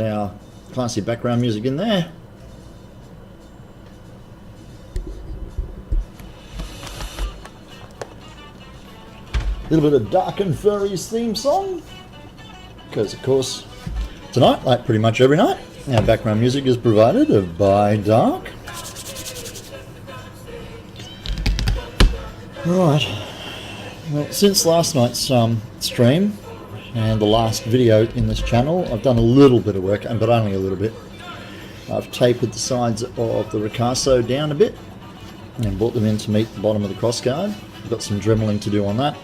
our classy background music in there. A little bit of Dark and Furry's theme song, because of course tonight, like pretty much every night, our background music is provided by Dark. Right, well, since last night's stream and the last video in this channel, I've done a little bit of work, but only a little bit. I've tapered the sides of the ricasso down a bit and brought them in to meet the bottom of the crossguard. I've got some dremeling to do on that.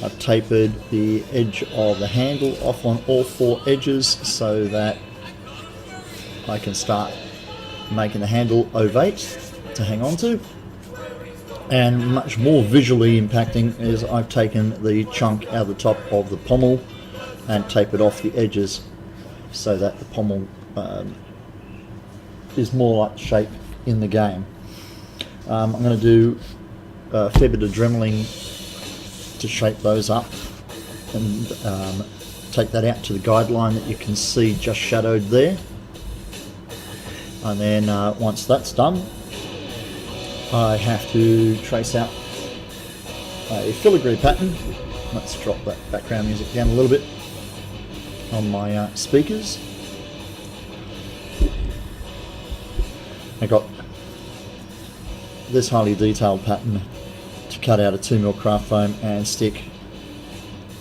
I've tapered the edge of the handle off on all 4 edges so that I can start making the handle ovate to hang on to. And much more visually impacting is I've taken the chunk out of the top of the pommel and tapered off the edges so that the pommel is more like the shape in the game. I'm going to do a fair bit of dremeling to shape those up and take that out to the guideline that you can see just shadowed there. And then once that's done, I have to trace out a filigree pattern. Let's drop that background music down a little bit on my speakers. I got this highly detailed pattern to cut out a 2mm craft foam and stick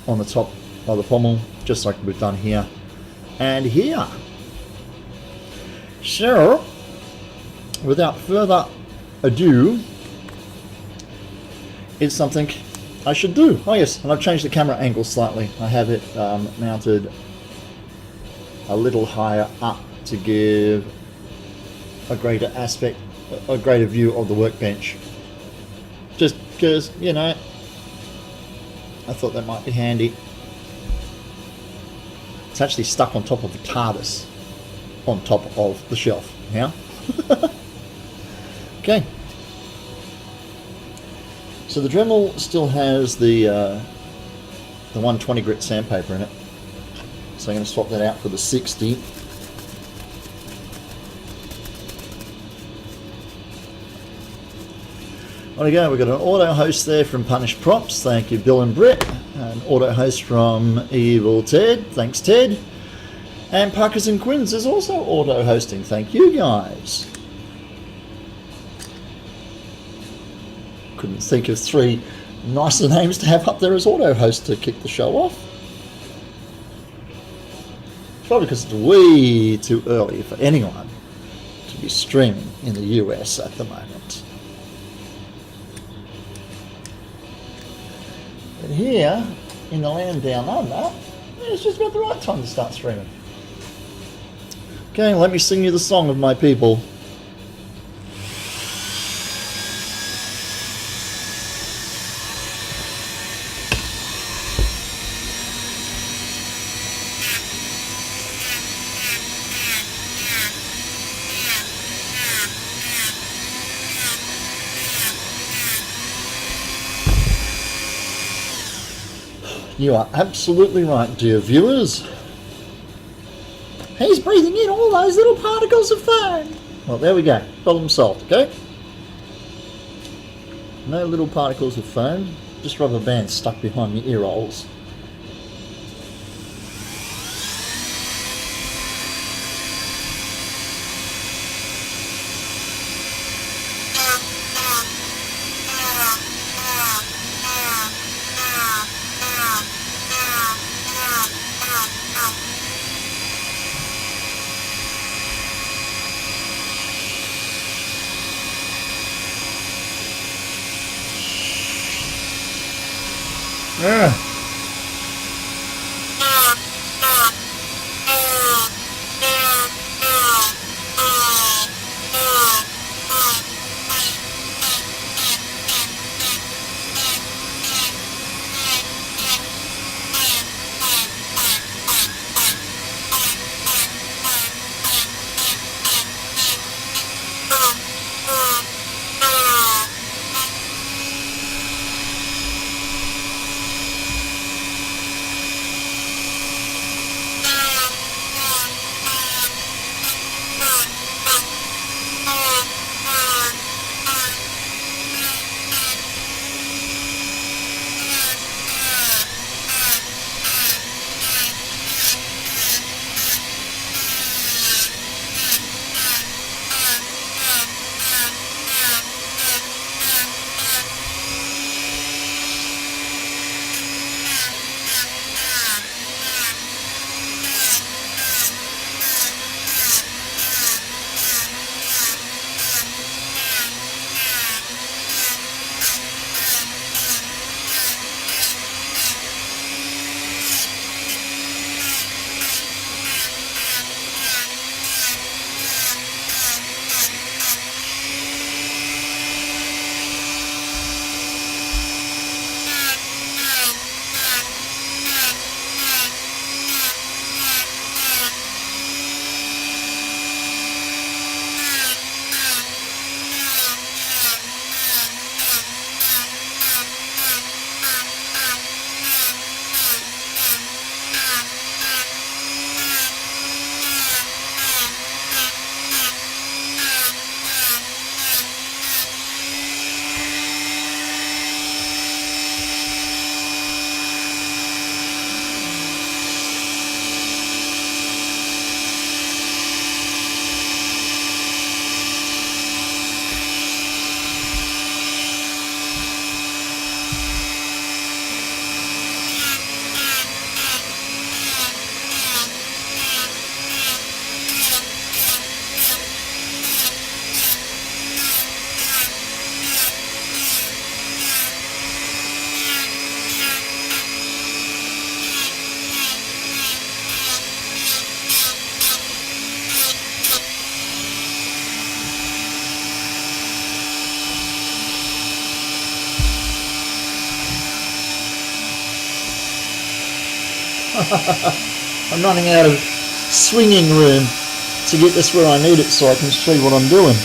on the top of the pommel, just like we've done here and here. So, without further ado, it's something I should do. Oh yes, and I've changed the camera angle slightly. I have it mounted a little higher up to give a greater aspect, a greater view of the workbench. Just because, you know, I thought that might be handy. It's actually stuck on top of the TARDIS, on top of the shelf. Yeah. Okay. So the Dremel still has the 120 grit sandpaper in it. So I'm going to swap that out for the 60. On we go, we've got an auto host there from Punished Props. Thank you, Bill and Britt. An auto host from Evil Ted. Thanks, Ted. And Parkers and Quins is also auto hosting. Thank you, guys. Couldn't think of 3 nicer names to have up there as auto host to kick the show off. Probably because it's way too early for anyone to be streaming in the US at the moment. But here, in the land down under, it's just about the right time to start streaming. Okay, let me sing you the song of my people. You are absolutely right, dear viewers. He's breathing in all those little particles of foam. Well, there we go. Problem solved, okay? No little particles of foam, just rubber bands stuck behind your ear holes. I'm running out of swinging room to get this where I need it so I can see what I'm doing.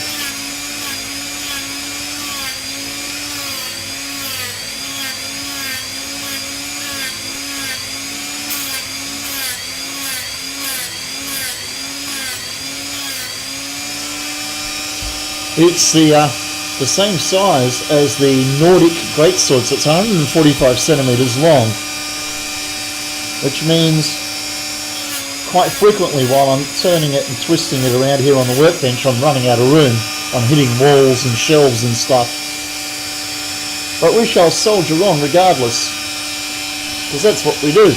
It's the same size as the Nordic GreatSword, so it's 145 centimeters long, which means quite frequently while I'm turning it and twisting it around here on the workbench, I'm running out of room. I'm hitting walls and shelves and stuff. But we shall soldier on regardless, because that's what we do.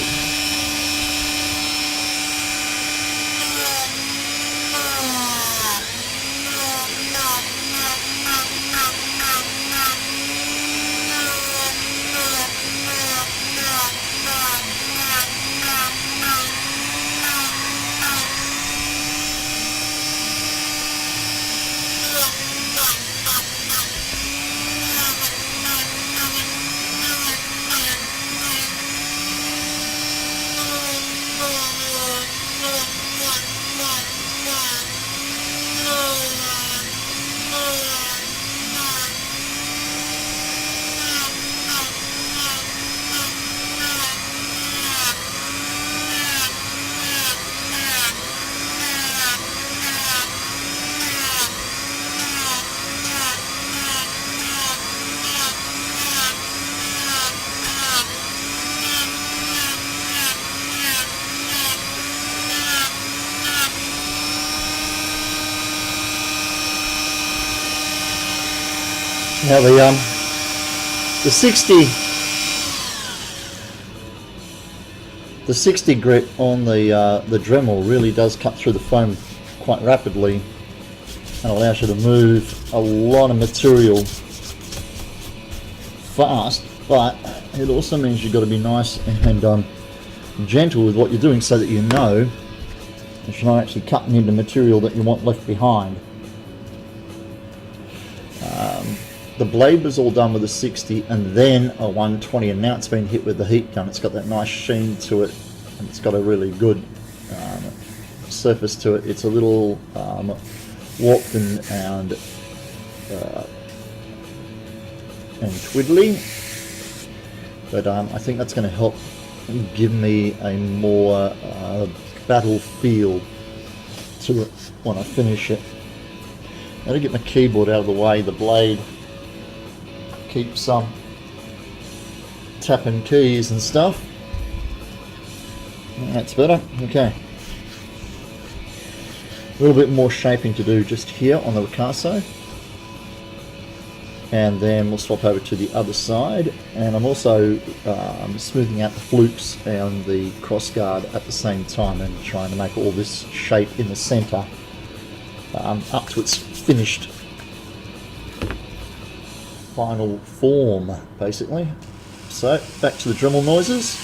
Now the 60 grit on the Dremel really does cut through the foam quite rapidly and allows you to move a lot of material fast, but it also means you've got to be nice and gentle with what you're doing so that you know that you're not actually cutting into material that you want left behind. The blade was all done with a 60 and then a 120, and now it's been hit with the heat gun. It's got that nice sheen to it, and it's got a really good surface to it. It's a little warped and twiddly, but I think that's going to help give me a more battle feel to it when I finish it. I'm going to get my keyboard out of the way. The blade keeps tapping keys and stuff. That's better. Okay. A little bit more shaping to do just here on the ricasso. And then we'll swap over to the other side. And I'm also smoothing out the flukes and the crossguard at the same time and trying to make all this shape in the center up to its finished final form, basically. So back to the Dremel noises.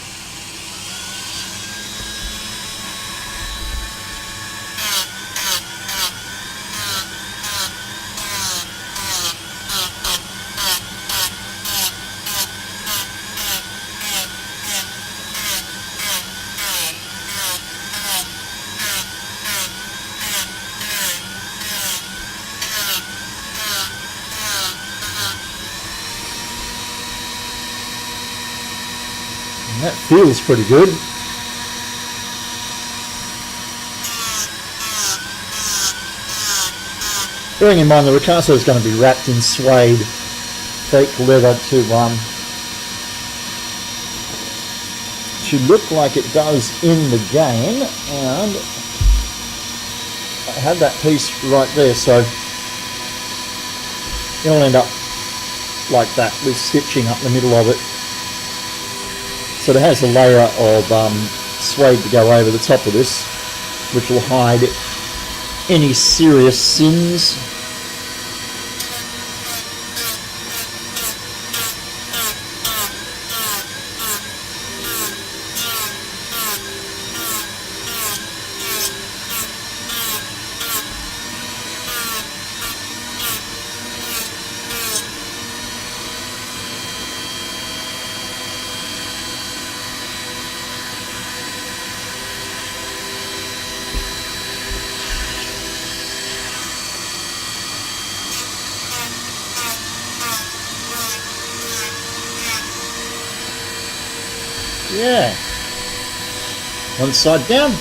That feels pretty good. Bearing in mind the ricasso is going to be wrapped in suede fake leather to look like it does in the game, and I have that piece right there, so it'll end up like that with stitching up the middle of it. So it has a layer of suede to go over the top of this, which will hide any serious sins. Yeah. One side down.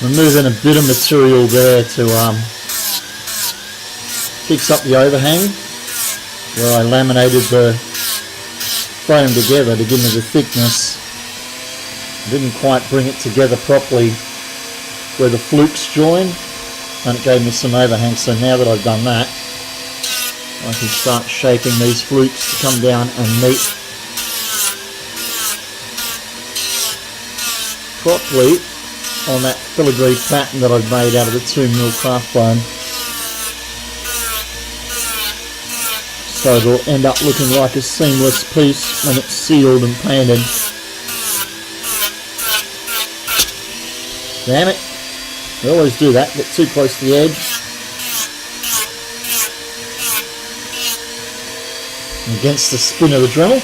Removing a bit of material there to fix up the overhang where I laminated the frame together to give me the thickness. I didn't quite bring it together properly where the flukes join, and it gave me some overhang. So now that I've done that, I can start shaping these flukes to come down and meet properly on that filigree pattern that I've made out of the 2mm craft bone. So it'll end up looking like a seamless piece when it's sealed and painted. Damn it. I always do that, get too close to the edge. Against the spin of the Dremel.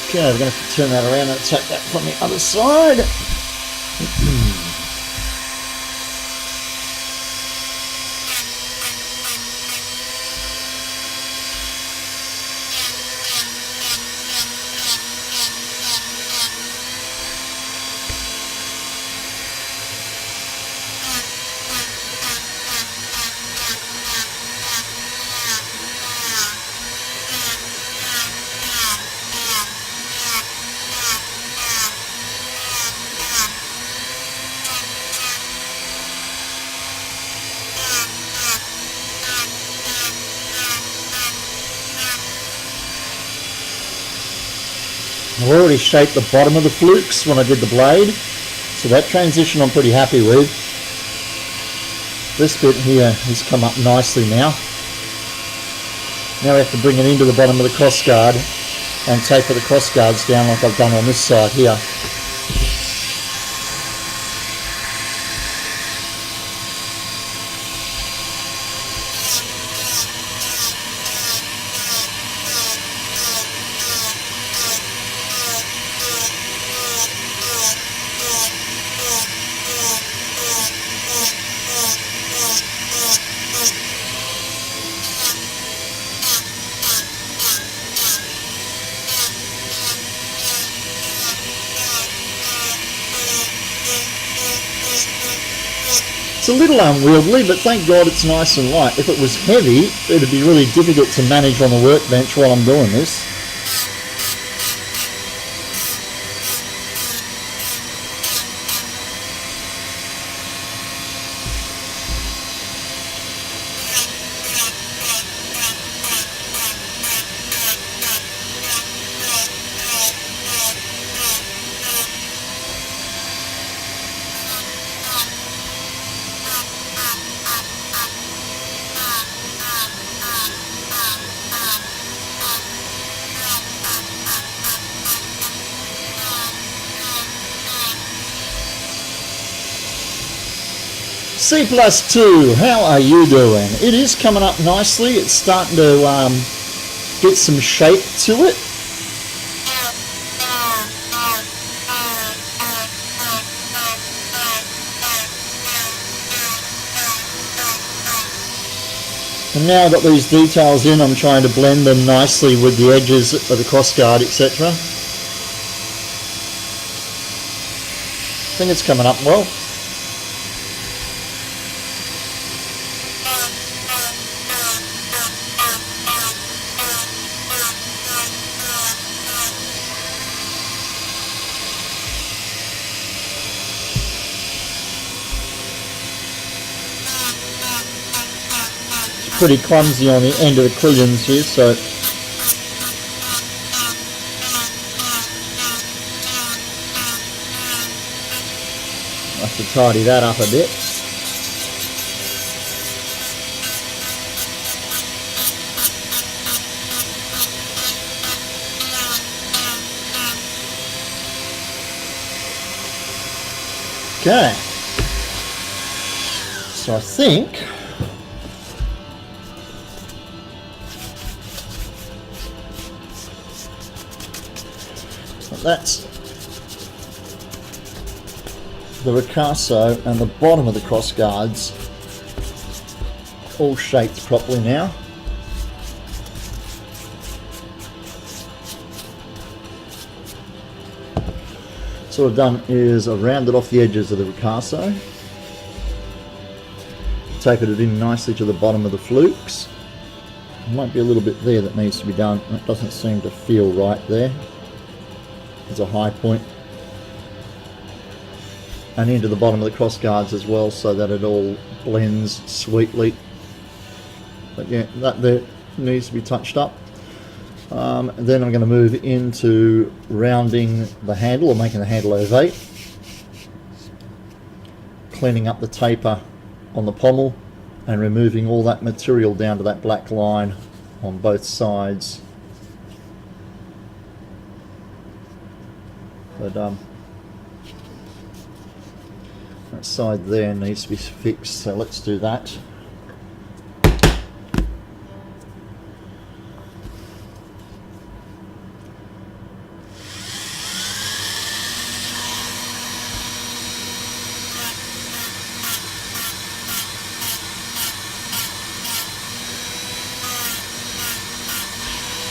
Okay, we're going to have to turn that around and attack that from the other side. I've already shaped the bottom of the flukes when I did the blade, so that transition I'm pretty happy with. This bit here has come up nicely now. Now we have to bring it into the bottom of the crossguard and taper the crossguards down like I've done on this side here. It's a little unwieldy, but thank God it's nice and light. If it was heavy, it'd be really difficult to manage on the workbench while I'm doing this. C+2, how are you doing? It is coming up nicely. It's starting to get some shape to it. And now I've got these details in, I'm trying to blend them nicely with the edges of the crossguard, etc. I think it's coming up well. Pretty clumsy on the end of the cushions here, so I have to tidy that up a bit. Okay, so I think that's the ricasso and the bottom of the cross guards all shaped properly now. So what I've done is I've rounded off the edges of the ricasso, tapered it in nicely to the bottom of the flukes. There might be a little bit there that needs to be done. That doesn't seem to feel right there. There's a high point, and into the bottom of the cross guards as well, so that it all blends sweetly. But yeah, that there needs to be touched up. Then I'm going to move into rounding the handle, or making the handle ovate, cleaning up the taper on the pommel and removing all that material down to that black line on both sides. But that side there needs to be fixed, so let's do that.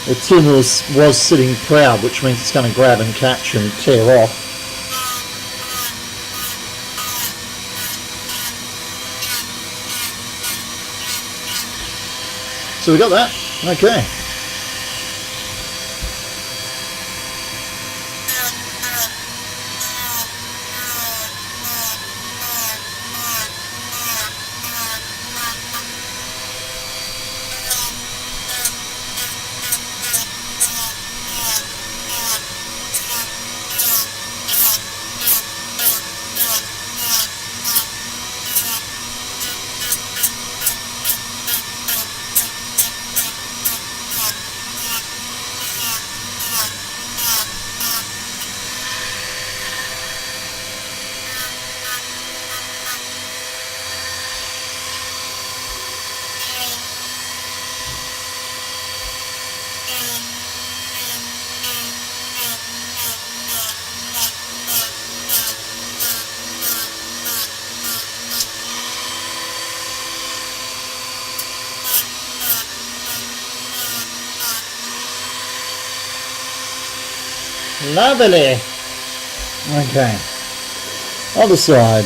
The tin was sitting proud, which means it's going to grab and catch and tear off. So we got that. Okay. Lovely. Okay. Other side.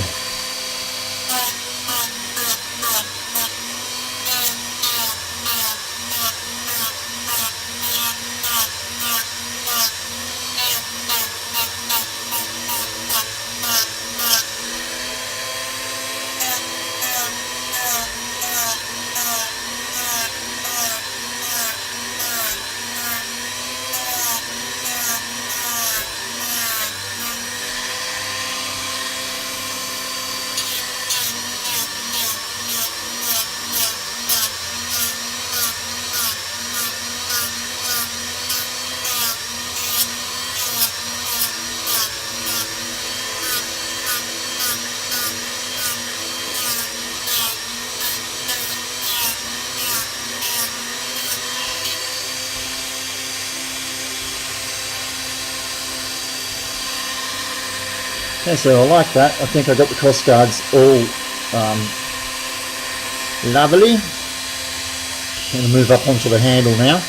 Okay, so I like that. I think I got the cross guards all lovely. I'm going to move up onto the handle now.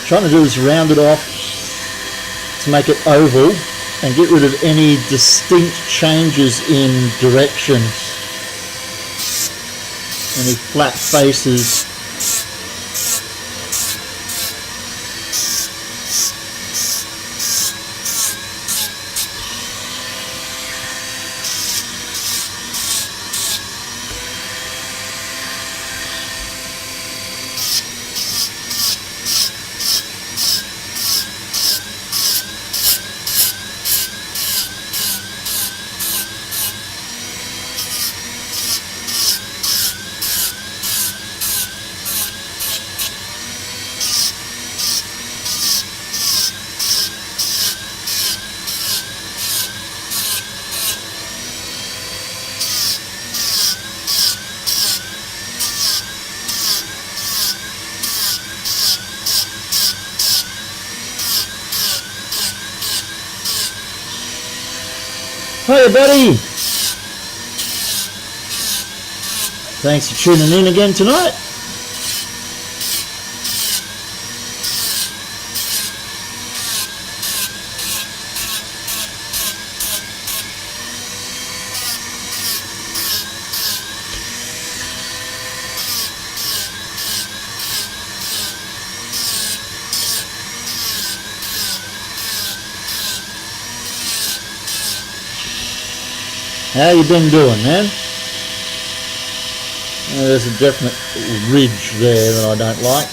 Trying to do is round it off to make it oval and get rid of any distinct changes in direction, any flat faces. Hiya buddy! Thanks for tuning in again tonight. How you been doing, man? There's a definite ridge there that I don't like.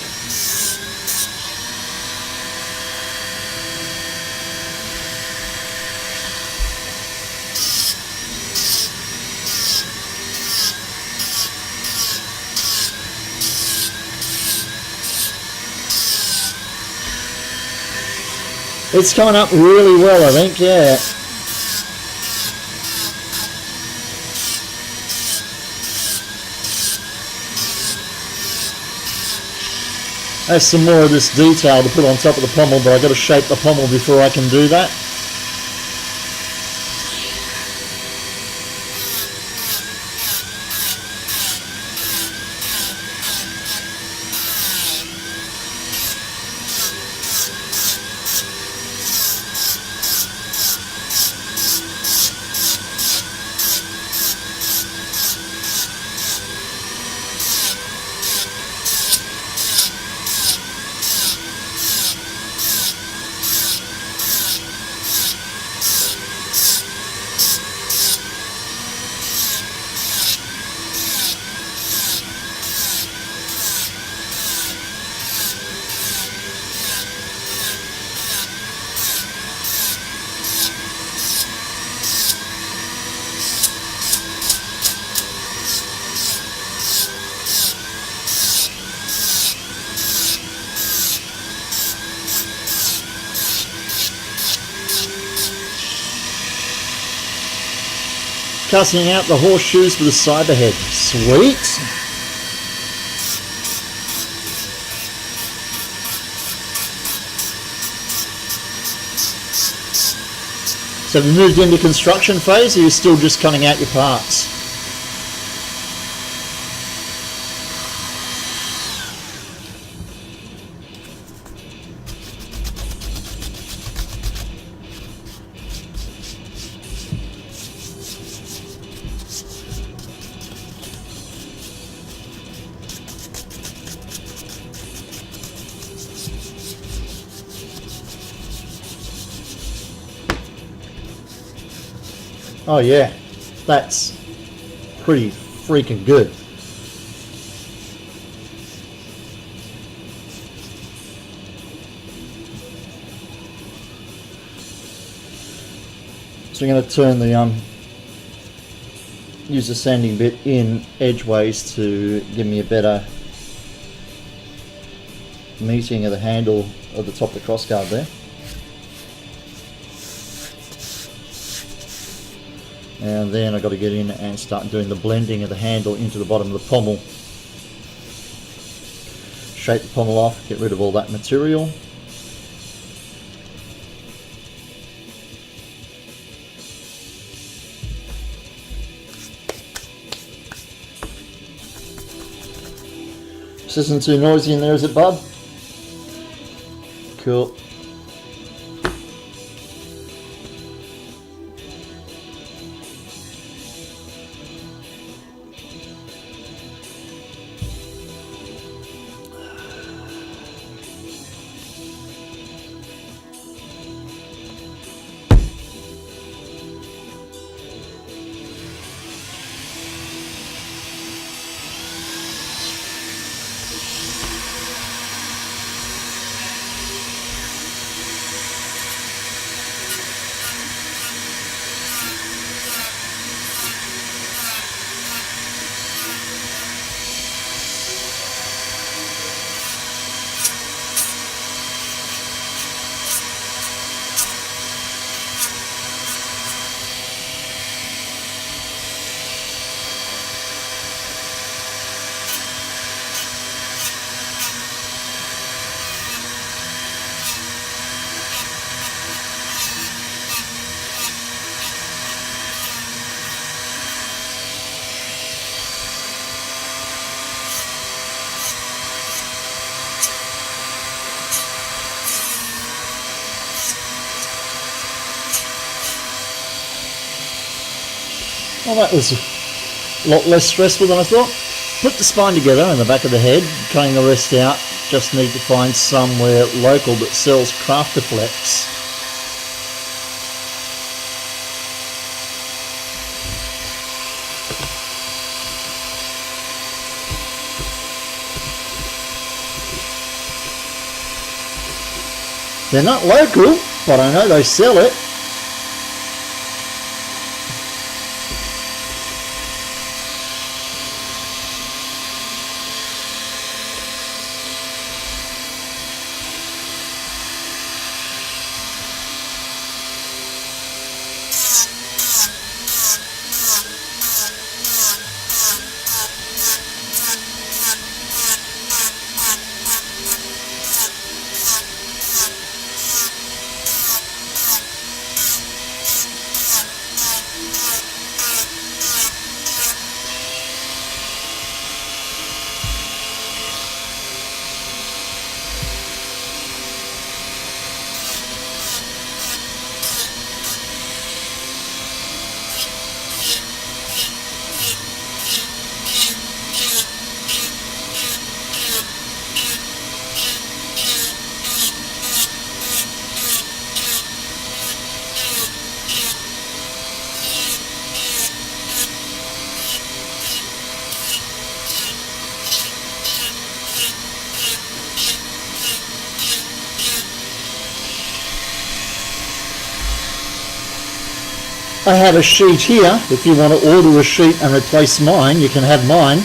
It's coming up really well, I think, yeah. There's some more of this detail to put on top of the pommel, but I've got to shape the pommel before I can do that. Casting out the horseshoes for the cyberhead. Sweet. So have you moved into construction phase, or are you still just cutting out your parts? Oh yeah, that's pretty freaking good. So I'm going to turn the use the sanding bit in edgeways to give me a better meeting of the handle of the top of the crossguard there. And then I've got to get in and start doing the blending of the handle into the bottom of the pommel. Shape the pommel off, get rid of all that material. This isn't too noisy in there, is it, bud? Cool. Well, that was a lot less stressful than I thought. Put the spine together in the back of the head, cutting the rest out. Just need to find somewhere local that sells Crafterflex. They're not local, but I know they sell it. I have a sheet here. If you want to order a sheet and replace mine, you can have mine.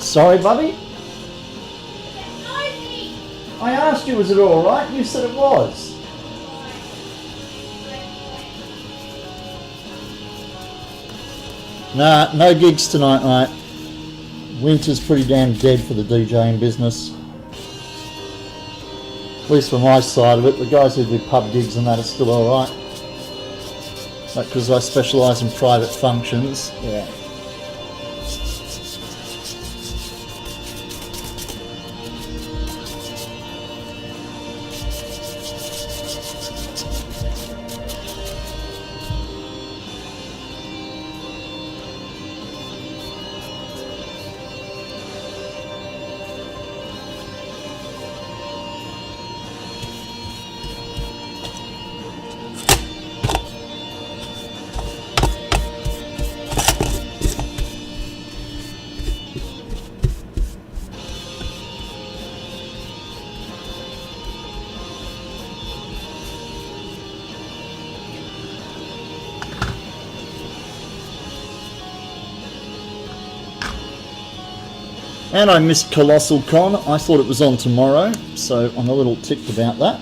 Sorry, Bubby? I asked you, was it alright? You said it was. Nah, no gigs tonight, mate. Winter's pretty damn dead for the DJing business. At least from my side of it. The guys who do pub gigs and that are still alright. But because I specialise in private functions, yeah. And I missed Colossal Con. I thought it was on tomorrow, so I'm a little ticked about that.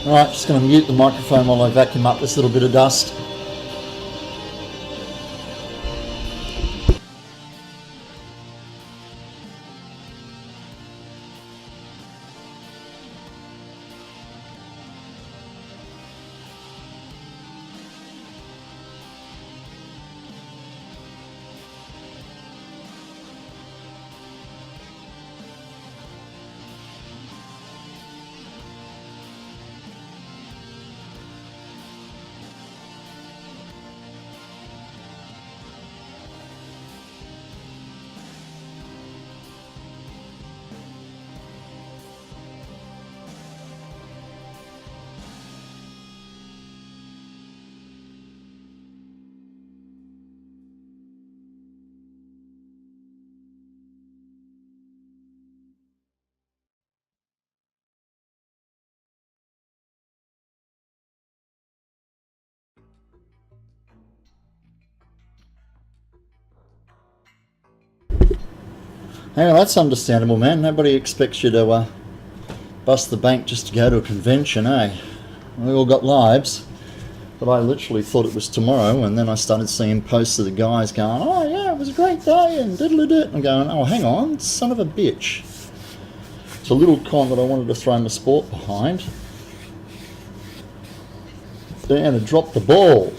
Alright, just going to mute the microphone while I vacuum up this little bit of dust. Hey, that's understandable, man. Nobody expects you to bust the bank just to go to a convention, eh? We all got lives. But I literally thought it was tomorrow, and then I started seeing posts of the guys going, oh yeah, it was a great day, and diddle-a-dit. I'm going, oh, hang on, son of a bitch. It's a little con that I wanted to throw my sport behind. Down and drop the ball.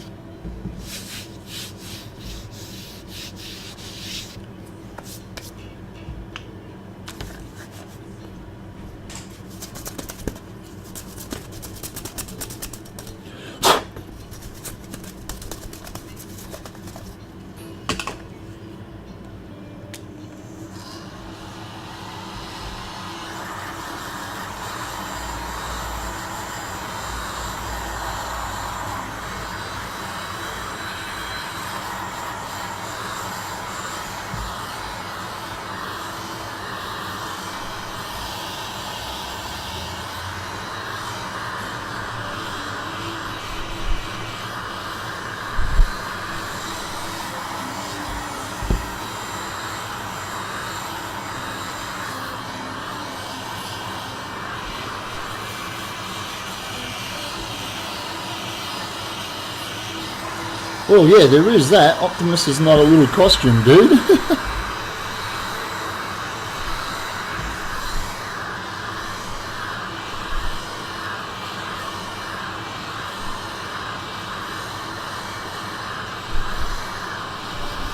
Well, yeah, there is that. Optimus is not a little costume, dude.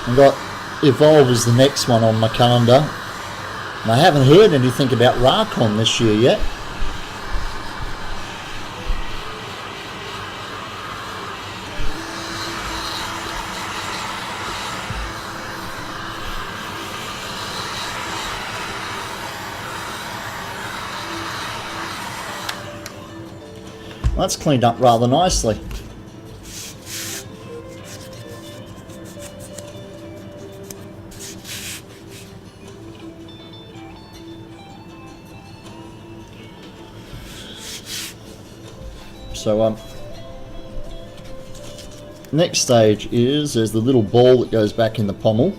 I got Evolve is the next one on my calendar. And I haven't heard anything about Rakon this year yet. That's cleaned up rather nicely. So next stage is there's the little ball that goes back in the pommel.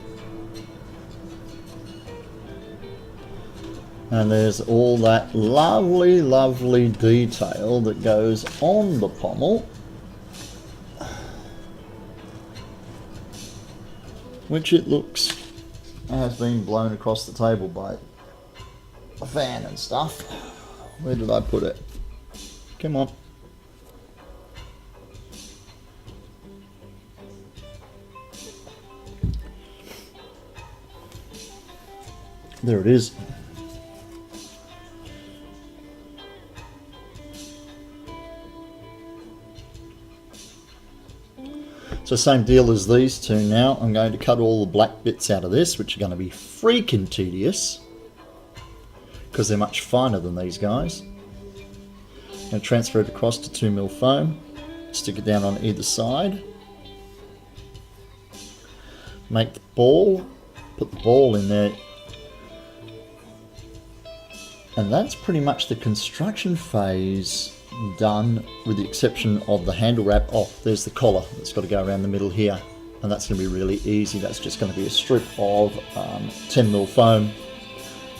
And there's all that lovely, lovely detail that goes on the pommel, which it looks has been blown across the table by a fan and stuff. Where did I put it? Come on. There it is. So same deal as these two now. I'm going to cut all the black bits out of this, which are going to be freaking tedious because they're much finer than these guys. I'm going to transfer it across to 2mm foam, stick it down on either side, make the ball, put the ball in there, and that's pretty much the construction phase done, with the exception of the handle wrap. Oh, there's the collar that's got to go around the middle here, and that's going to be really easy. That's just going to be a strip of 10mm foam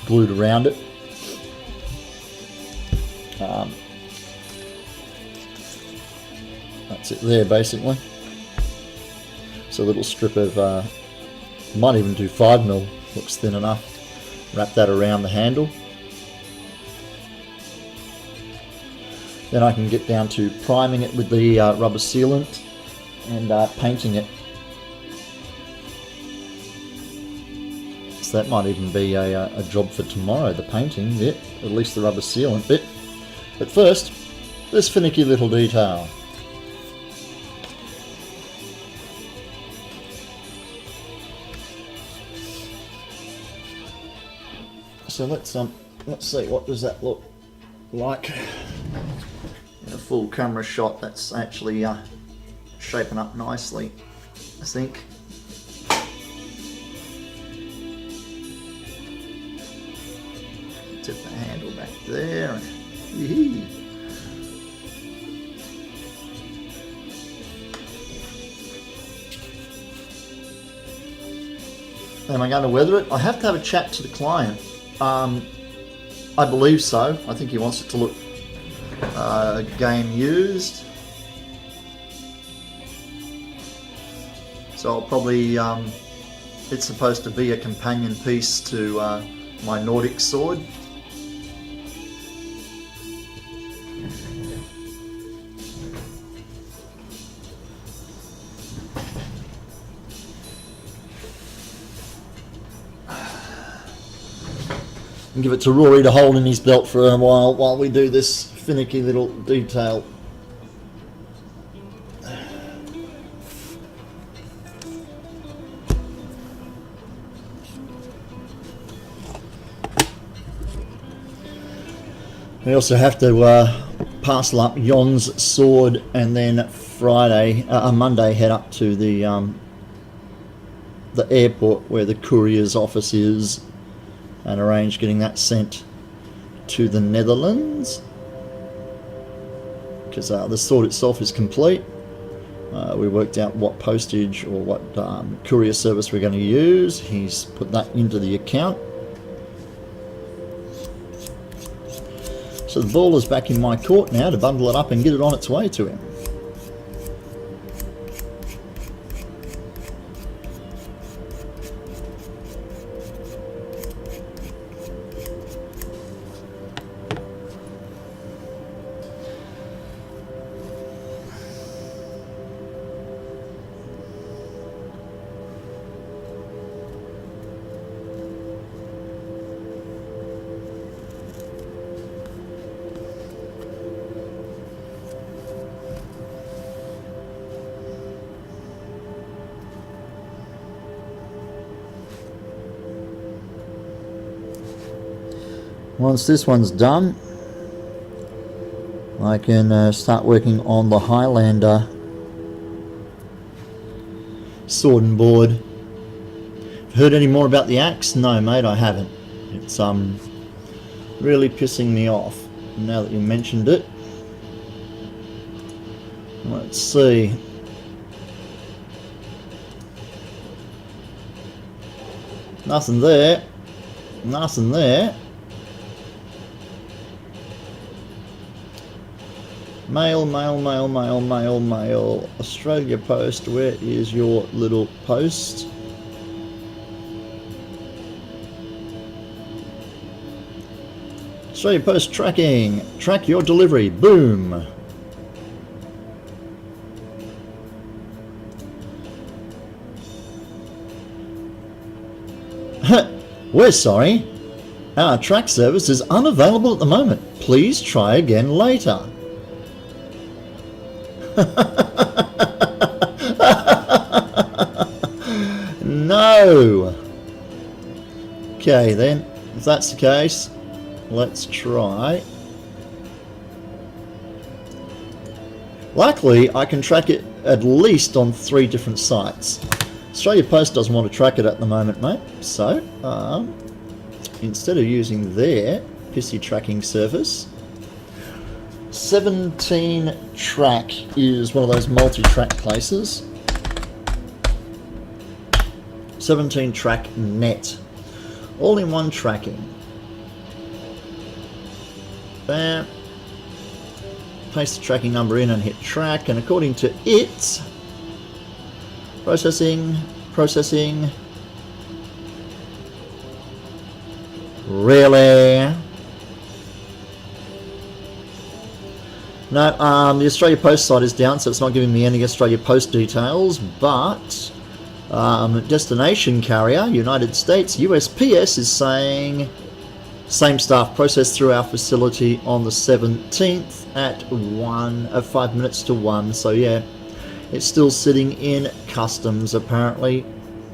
glued around it. That's it there basically. So a little strip of might even do 5mm, looks thin enough. Wrap that around the handle. Then I can get down to priming it with the rubber sealant and painting it. So that might even be a job for tomorrow, the painting bit, at least the rubber sealant bit. But first, this finicky little detail. So let's see, what does that look like in a full camera shot? That's actually shaping up nicely, I think. Tip the handle back there and am I going to weather it? I have to have a chat to the client. I believe so. I think he wants it to look game used. So I'll probably, it's supposed to be a companion piece to my Nordic sword. And give it to Rory to hold in his belt for a while we do this finicky little detail. We also have to parcel up Jon's sword, and then Monday head up to the airport where the courier's office is, and arrange getting that sent to the Netherlands, because the sword itself is complete. We worked out what postage or what courier service we're going to use. He's put that into the account. So the ball is back in my court now to bundle it up and get it on its way to him. Once this one's done, I can start working on the Highlander sword and board. Heard any more about the axe? No, mate, I haven't. It's really pissing me off now that you mentioned it. Let's see. Nothing there. Nothing there. Mail, mail, mail, mail, mail, mail. Australia Post, where is your little post? Australia Post tracking. Track your delivery. Boom. We're sorry. Our track service is unavailable at the moment. Please try again later. No. Okay then, if that's the case, let's try. Luckily, I can track it at least on 3 different sites. Australia Post doesn't want to track it at the moment, mate. So, instead of using their pissy tracking service, 17 Track is one of those multi-track places. 17 Track Net, all-in-one tracking. Bam. Paste the tracking number in and hit track, and according to it, processing. Really? No, the Australia Post site is down, so it's not giving me any Australia Post details, but destination carrier, United States, USPS is saying same stuff, processed through our facility on the 17th at 5 minutes to 1, so yeah, it's still sitting in customs apparently,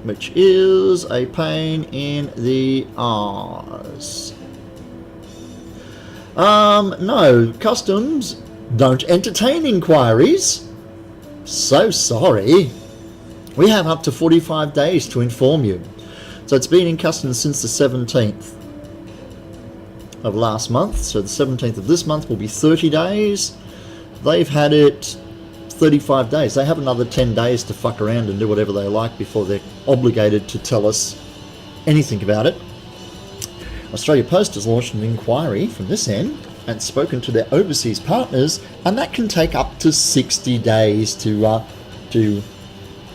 which is a pain in the arse. No, customs don't entertain inquiries. So sorry. We have up to 45 days to inform you. So it's been in customs since the 17th of last month. So the 17th of this month will be 30 days. They've had it 35 days. They have another 10 days to fuck around and do whatever they like before they're obligated to tell us anything about it. Australia Post has launched an inquiry from this end and spoken to their overseas partners, and that can take up to 60 days to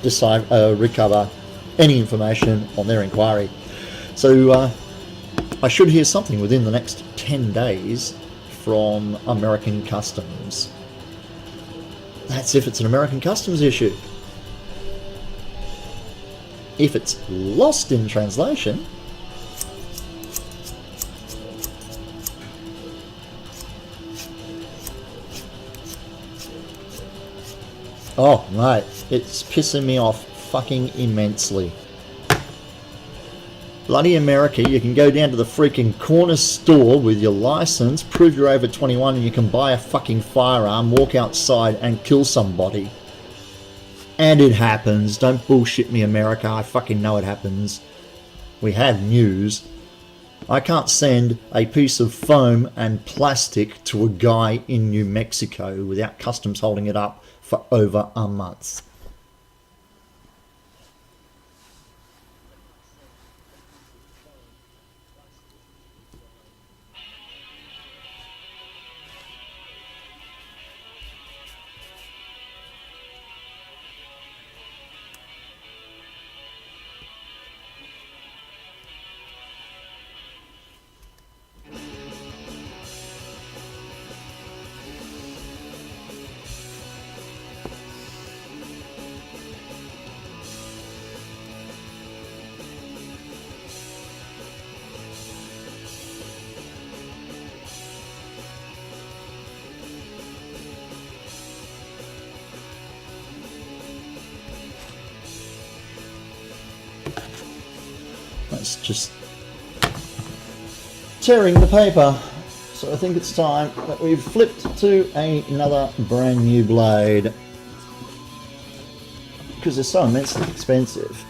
decide, recover any information on their inquiry. So I should hear something within the next 10 days from American Customs. That's if it's an American Customs issue. If it's lost in translation, oh, mate, it's pissing me off fucking immensely. Bloody America, you can go down to the freaking corner store with your license, prove you're over 21, and you can buy a fucking firearm, walk outside and kill somebody. And it happens. Don't bullshit me, America. I fucking know it happens. We have news. I can't send a piece of foam and plastic to a guy in New Mexico without customs holding it up for over a month. Let's just tearing the paper. So I think it's time that we've flipped to another brand new blade, because they're so immensely expensive.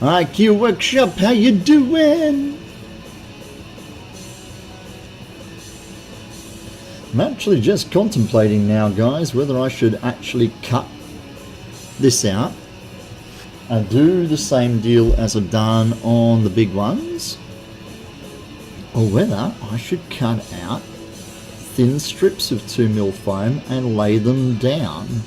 IQ Workshop, how you doing? I'm actually just contemplating now, guys, whether I should actually cut this out and do the same deal as I've done on the big ones, or whether I should cut out thin strips of 2mm foam and lay them down.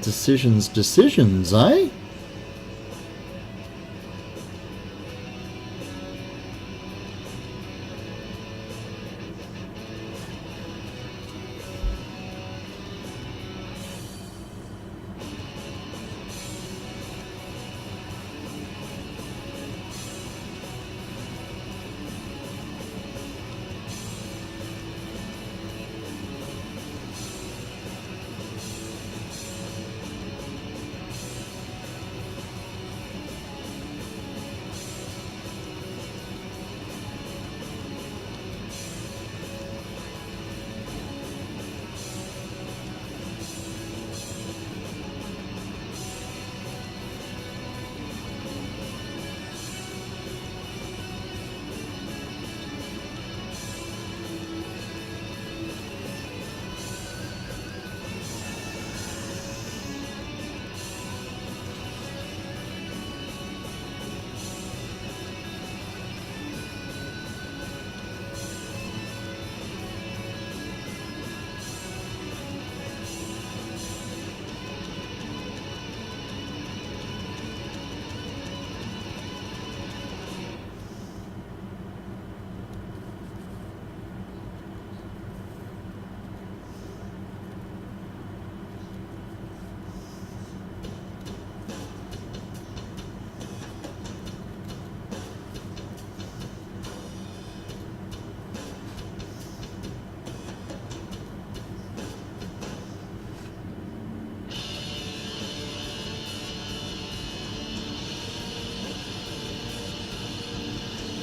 Decisions, eh?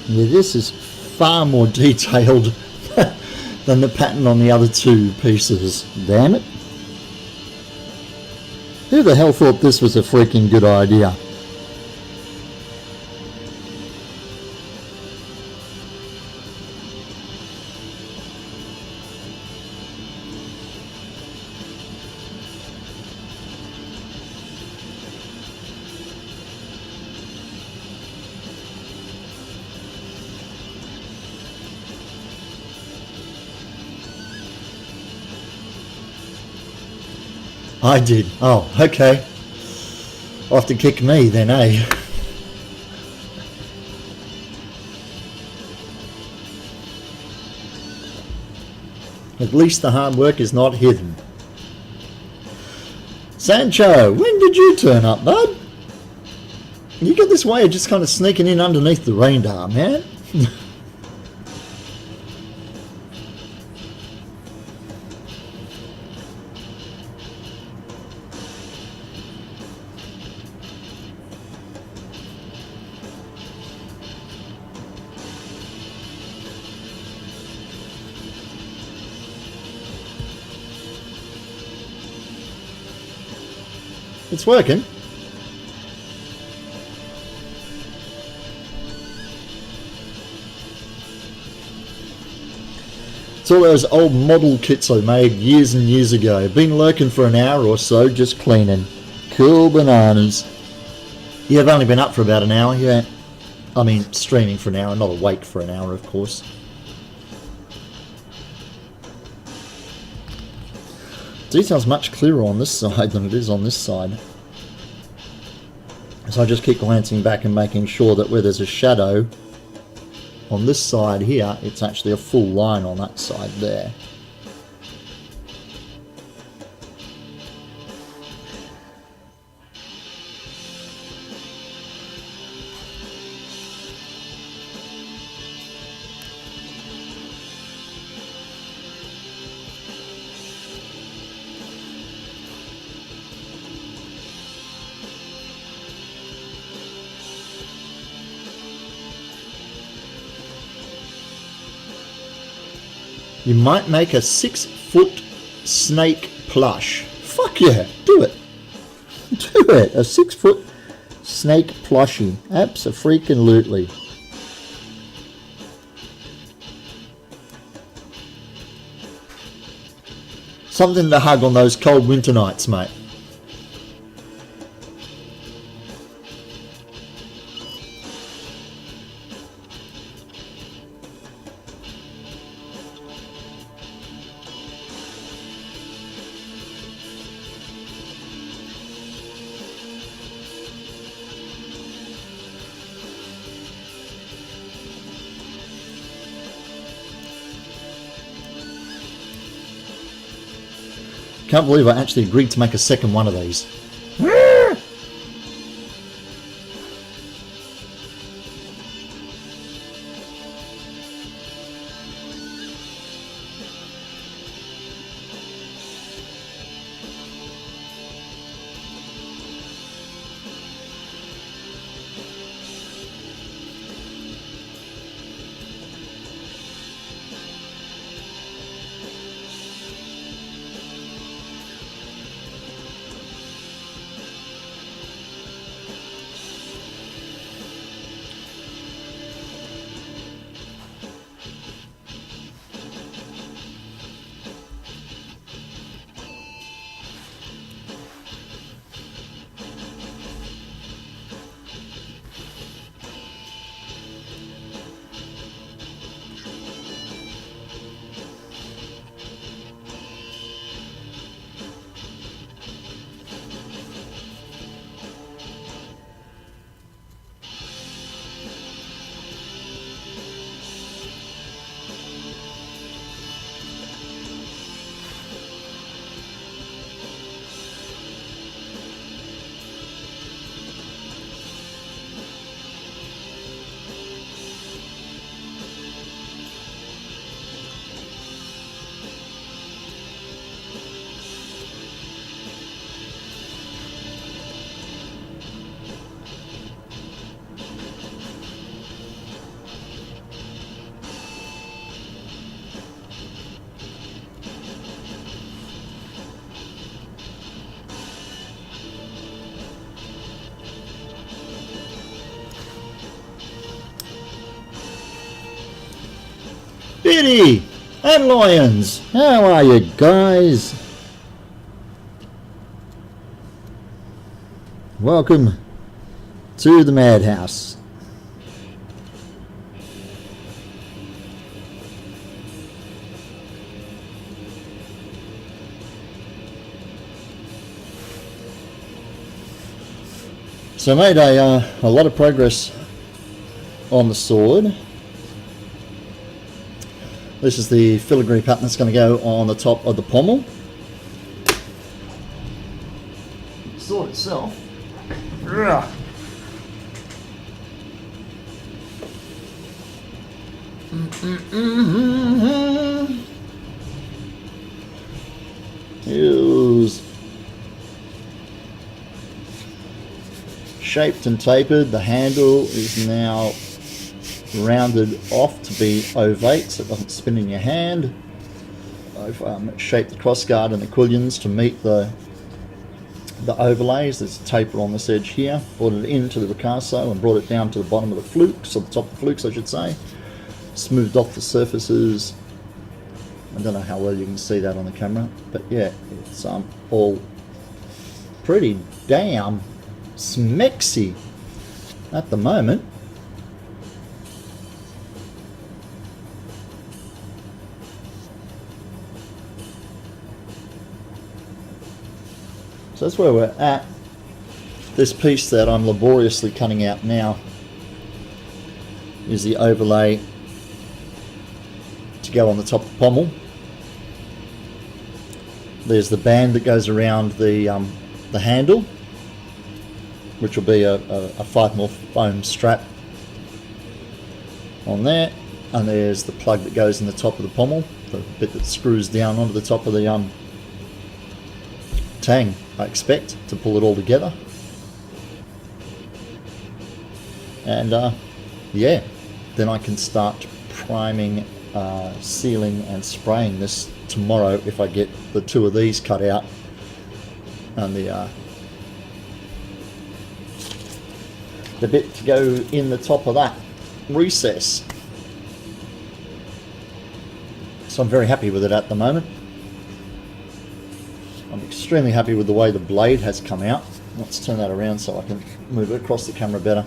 Yeah, this is far more detailed than the pattern on the other two pieces. Damn it. Who the hell thought this was a freaking good idea? I did. Oh, okay. I'll have to kick me then, eh? At least the hard work is not hidden. Sancho, when did you turn up, bud? You got this way of just kind of sneaking in underneath the radar, man. It's working. It's all those old model kits I made years and years ago. Been lurking for an hour or so, just cleaning. Cool bananas. Yeah, I've only been up for about an hour, yeah. I mean, streaming for an hour, not awake for an hour, of course. Detail's much clearer on this side than it is on this side. So I just keep glancing back and making sure that where there's a shadow on this side here, it's actually a full line on that side there. You might make a 6-foot snake plush. Fuck yeah, do it. Do it. A 6-foot snake plushie. Abso-freaking-lutely. Something to hug on those cold winter nights, mate. Can't believe I actually agreed to make a second one of these. Biddy and Lions, how are you guys? Welcome to the madhouse. So I made a lot of progress on the sword. This is the filigree pattern that's going to go on the top of the pommel. The sword itself. Is shaped and tapered. The handle is now rounded off to be ovate so it doesn't spin in your hand. I've shaped the crossguard and the quillions to meet the overlays. There's a taper on this edge here. Brought it into the ricasso and brought it down to the bottom of the flukes, or the top of the flukes I should say. Smoothed off the surfaces. I don't know how well you can see that on the camera, but yeah, it's all pretty damn smexy at the moment. So that's where we're at. This piece that I'm laboriously cutting out now is the overlay to go on the top of the pommel. There's the band that goes around the handle, which will be a 5mm foam strap on there, and there's the plug that goes in the top of the pommel, the bit that screws down onto the top of the tang, I expect, to pull it all together. And yeah, then I can start priming, sealing and spraying this tomorrow if I get the two of these cut out and the bit to go in the top of that recess. So I'm very happy with it at the moment. I'm extremely happy with the way the blade has come out. Let's turn that around so I can move it across the camera better.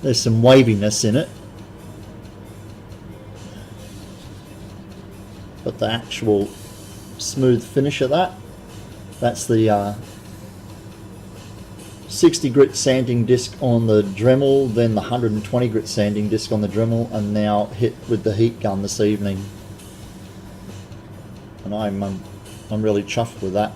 There's some waviness in it, but the actual smooth finish of that's the 60 grit sanding disc on the Dremel, then the 120 grit sanding disc on the Dremel, and now hit with the heat gun this evening. And I'm really chuffed with that.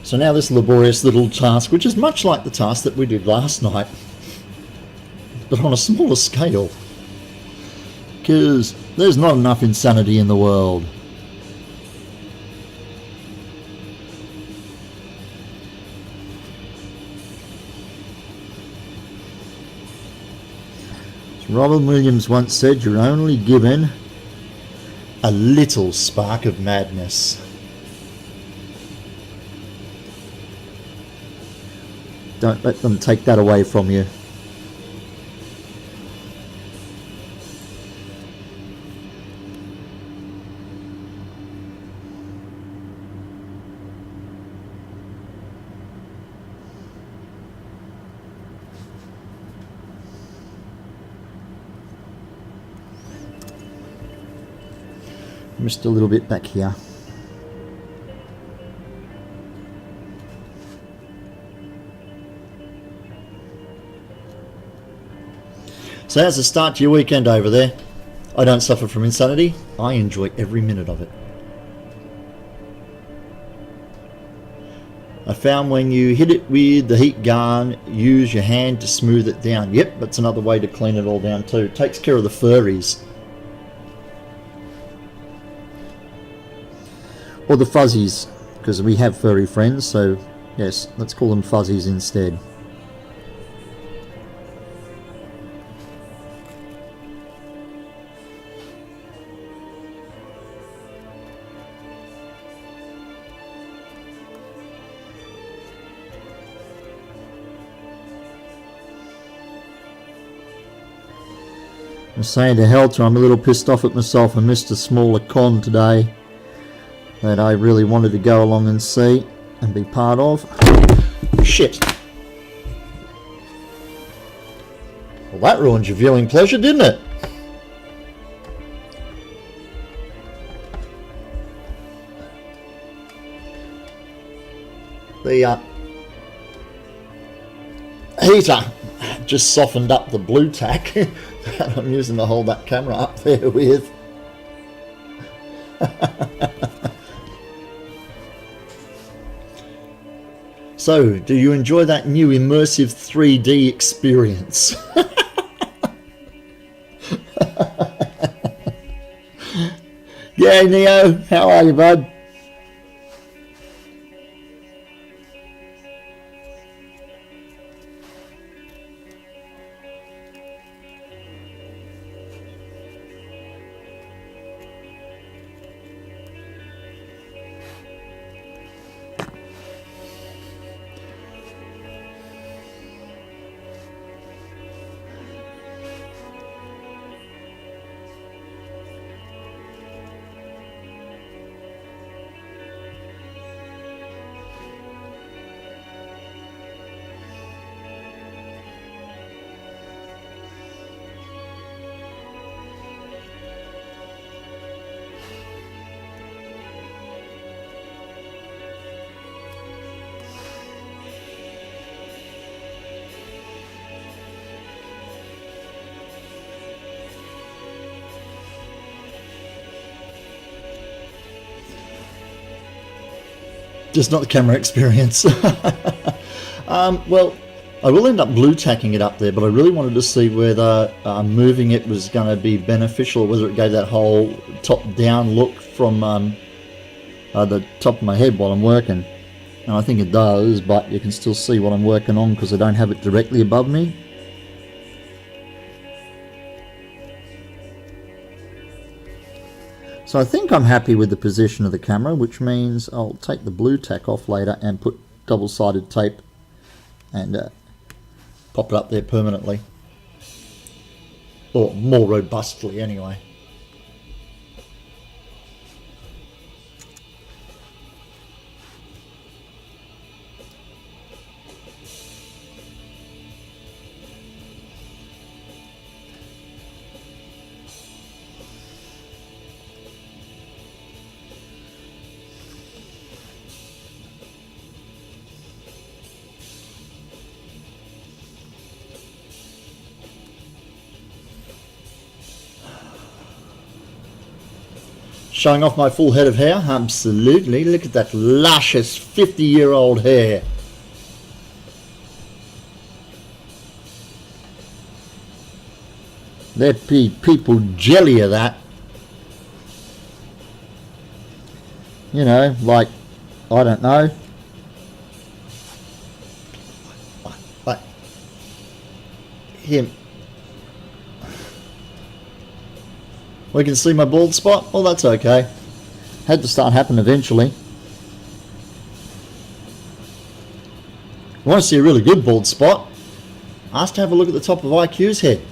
So now this laborious little task, which is much like the task that we did last night, but on a smaller scale, because there's not enough insanity in the world. As Robin Williams once said, you're only given a little spark of madness. Don't let them take that away from you. Just a little bit back here. So how's the start to your weekend over there? I don't suffer from insanity. I enjoy every minute of it. I found when you hit it with the heat gun, use your hand to smooth it down. Yep, that's another way to clean it all down too. It takes care of the furries. Or the fuzzies, because we have furry friends, so Yes, let's call them fuzzies instead. I'm saying to Helter, I'm a little pissed off at myself. I missed a smaller con today that I really wanted to go along and see and be part of. Shit. Well, that ruined your viewing pleasure, didn't it? The heater just softened up the blue tack that I'm using to hold that camera up there with. So, do you enjoy that new immersive 3D experience? Yeah, Neo, how are you, bud? Just not the camera experience. Well, I will end up blue tacking it up there, but I really wanted to see whether moving it was going to be beneficial, whether it gave that whole top-down look from the top of my head while I'm working. And I think it does, but you can still see what I'm working on because I don't have it directly above me. So I think I'm happy with the position of the camera, which means I'll take the blue tack off later and put double-sided tape and pop it up there permanently. Or more robustly anyway. Showing off my full head of hair? Absolutely. Look at that luscious 50-year-old hair. There be people jelly of that. You know, like, I don't know. Like him. We can see my bald spot? Well, that's okay. Had to start happening eventually. You want to see a really good bald spot? Ask to have a look at the top of IQ's head.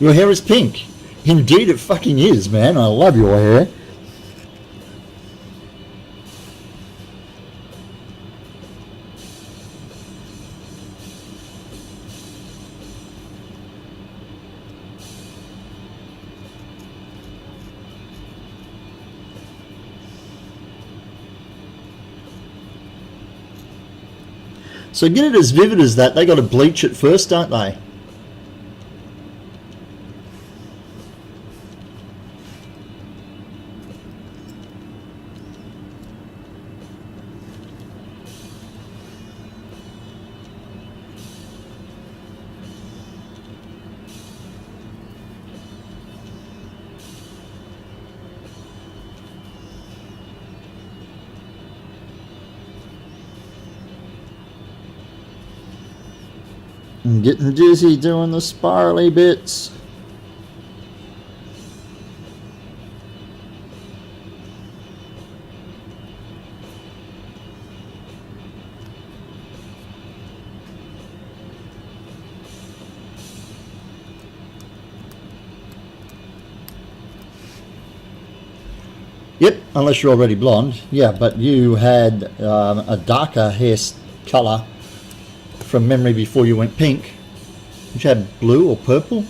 Your hair is pink. Indeed it fucking is, man. I love your hair. So get it as vivid as that. They got to bleach it first, don't they? I'm getting dizzy doing the spirally bits. Yep, unless you're already blonde. Yeah, but you had a darker hair colour from memory before you went pink. Did you have blue or purple?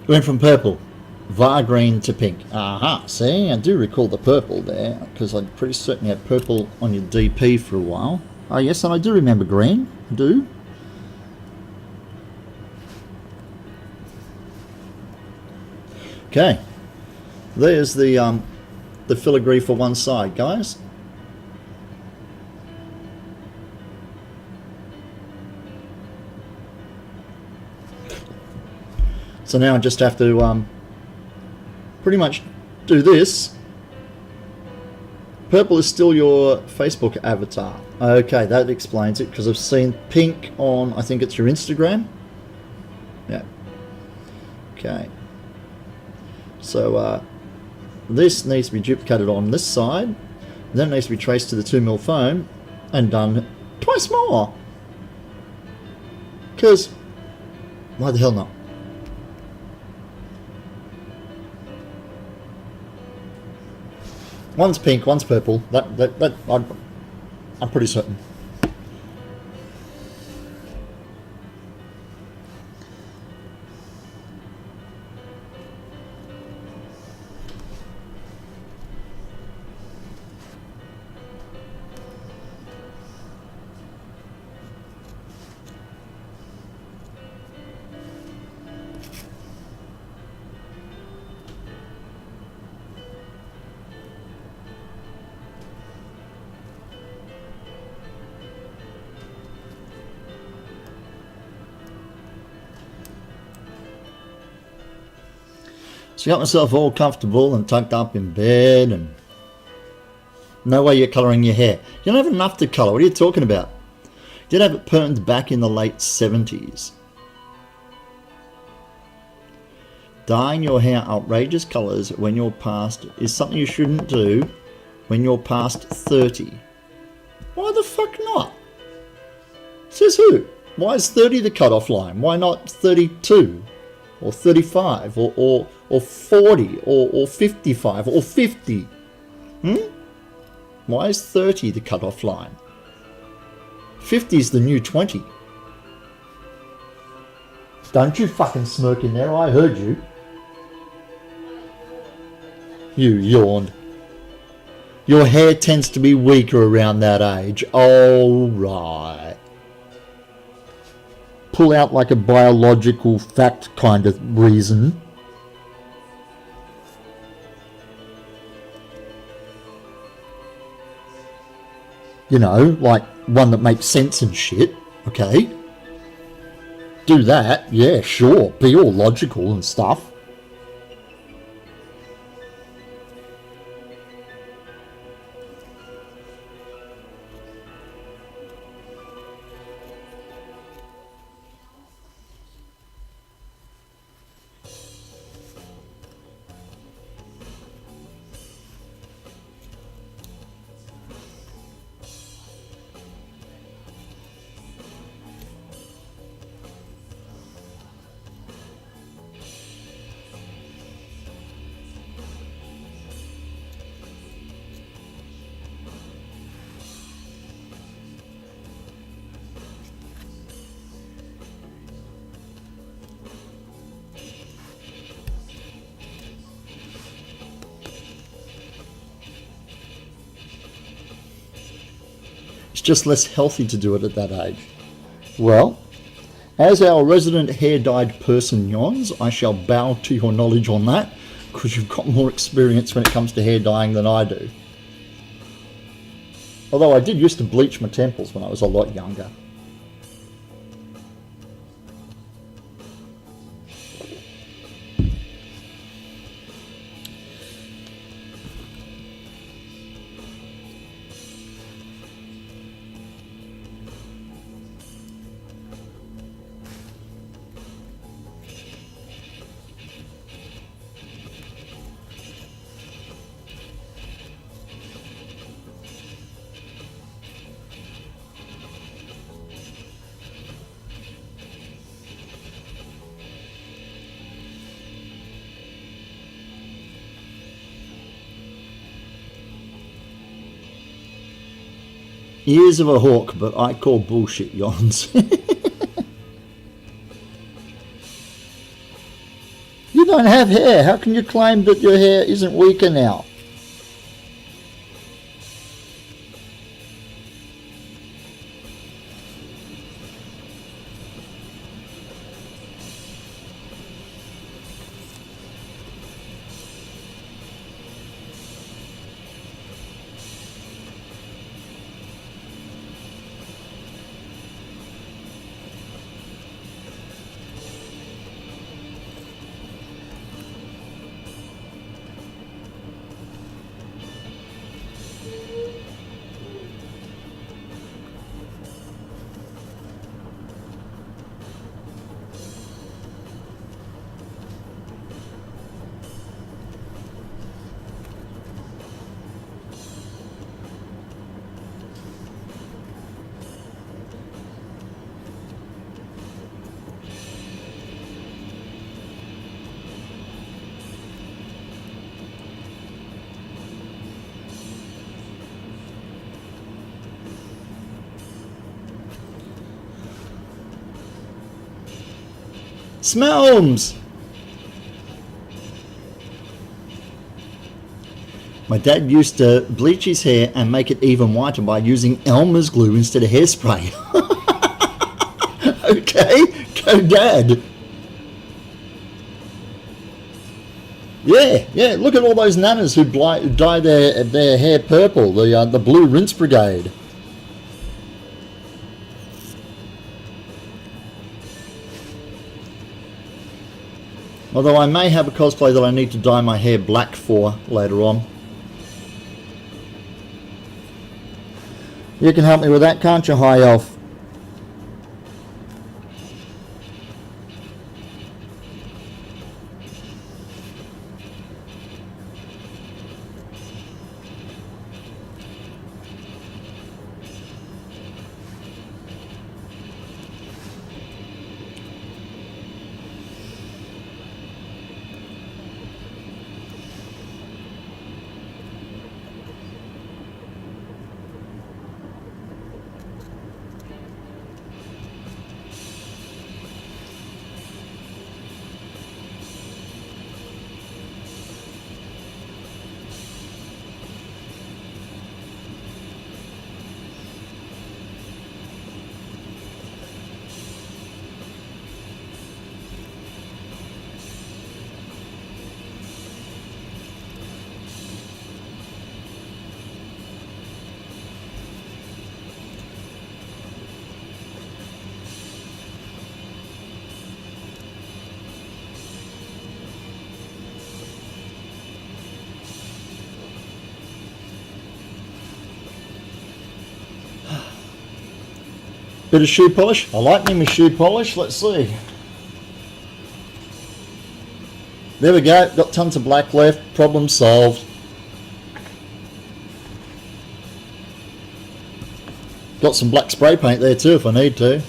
Went from purple, via green to pink. Aha, see, I do recall the purple there, because I'm pretty certain you had purple on your DP for a while. Oh yes, and I do remember green, I do. Okay, there's the filigree for one side, guys. So now I just have to pretty much do this. Purple is still your Facebook avatar. Okay, that explains it, because I've seen pink on, I think it's your Instagram. Yeah. Okay. So this needs to be duplicated on this side. Then it needs to be traced to the 2mm foam and done twice more. Because why the hell not? One's pink, one's purple. I'm pretty certain. So I got myself all comfortable and tucked up in bed, and no way you're colouring your hair. You don't have enough to colour. What are you talking about? You did have it permed back in the late 70s. Dyeing your hair outrageous colours when you're past is something you shouldn't do when you're past 30. Why the fuck not? Says who? Why is 30 the cut-off line? Why not 32? Or 35? Or 40? Or 55? Or 50? Why is 30 the cut-off line? 50 is the new 20. Don't you fucking smirk in there, I heard you. You yawned. Your hair tends to be weaker around that age. Oh, right. Pull out like a biological fact kind of reason. You know, like one that makes sense and shit, okay? Do that, yeah, sure. Be all logical and stuff. just less healthy to do it at that age. Well, as our resident hair-dyed person yawns, I shall bow to your knowledge on that, because you've got more experience when it comes to hair dyeing than I do. Although I did used to bleach my temples when I was a lot younger. Ears of a hawk, but I call bullshit yawns. You don't have hair. How can you claim that your hair isn't weaker now? Smells! My dad used to bleach his hair and make it even whiter by using Elmer's glue instead of hairspray. Okay, go Dad. Yeah, look at all those nanas who dye their hair purple, the Blue Rinse Brigade. Although I may have a cosplay that I need to dye my hair black for later on. You can help me with that, can't you, High Elf? Bit of shoe polish. I like me my shoe polish. Let's see. There we go. Got tons of black left. Problem solved. Got some black spray paint there too if I need to.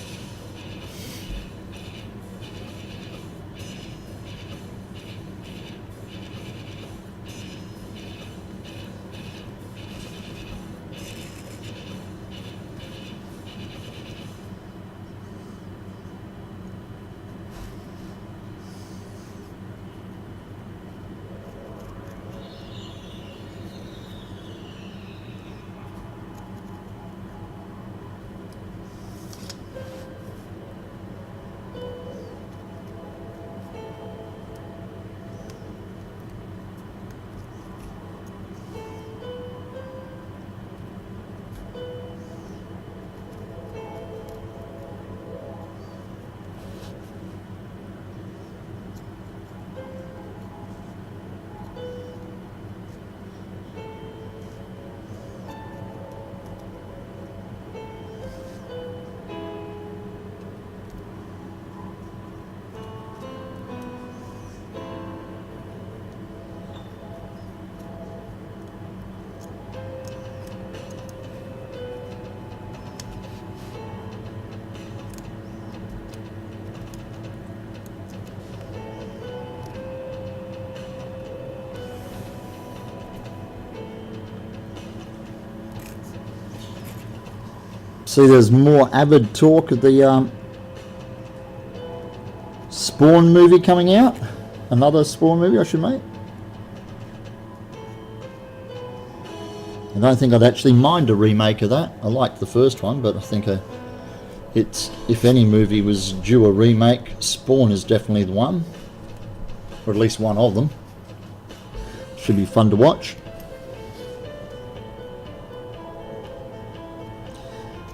See, there's more avid talk of the Spawn movie coming out. Another Spawn movie, I should make. I don't think I'd actually mind a remake of that. I liked the first one, but I think it's, if any movie was due a remake, Spawn is definitely the one. Or at least one of them. Should be fun to watch.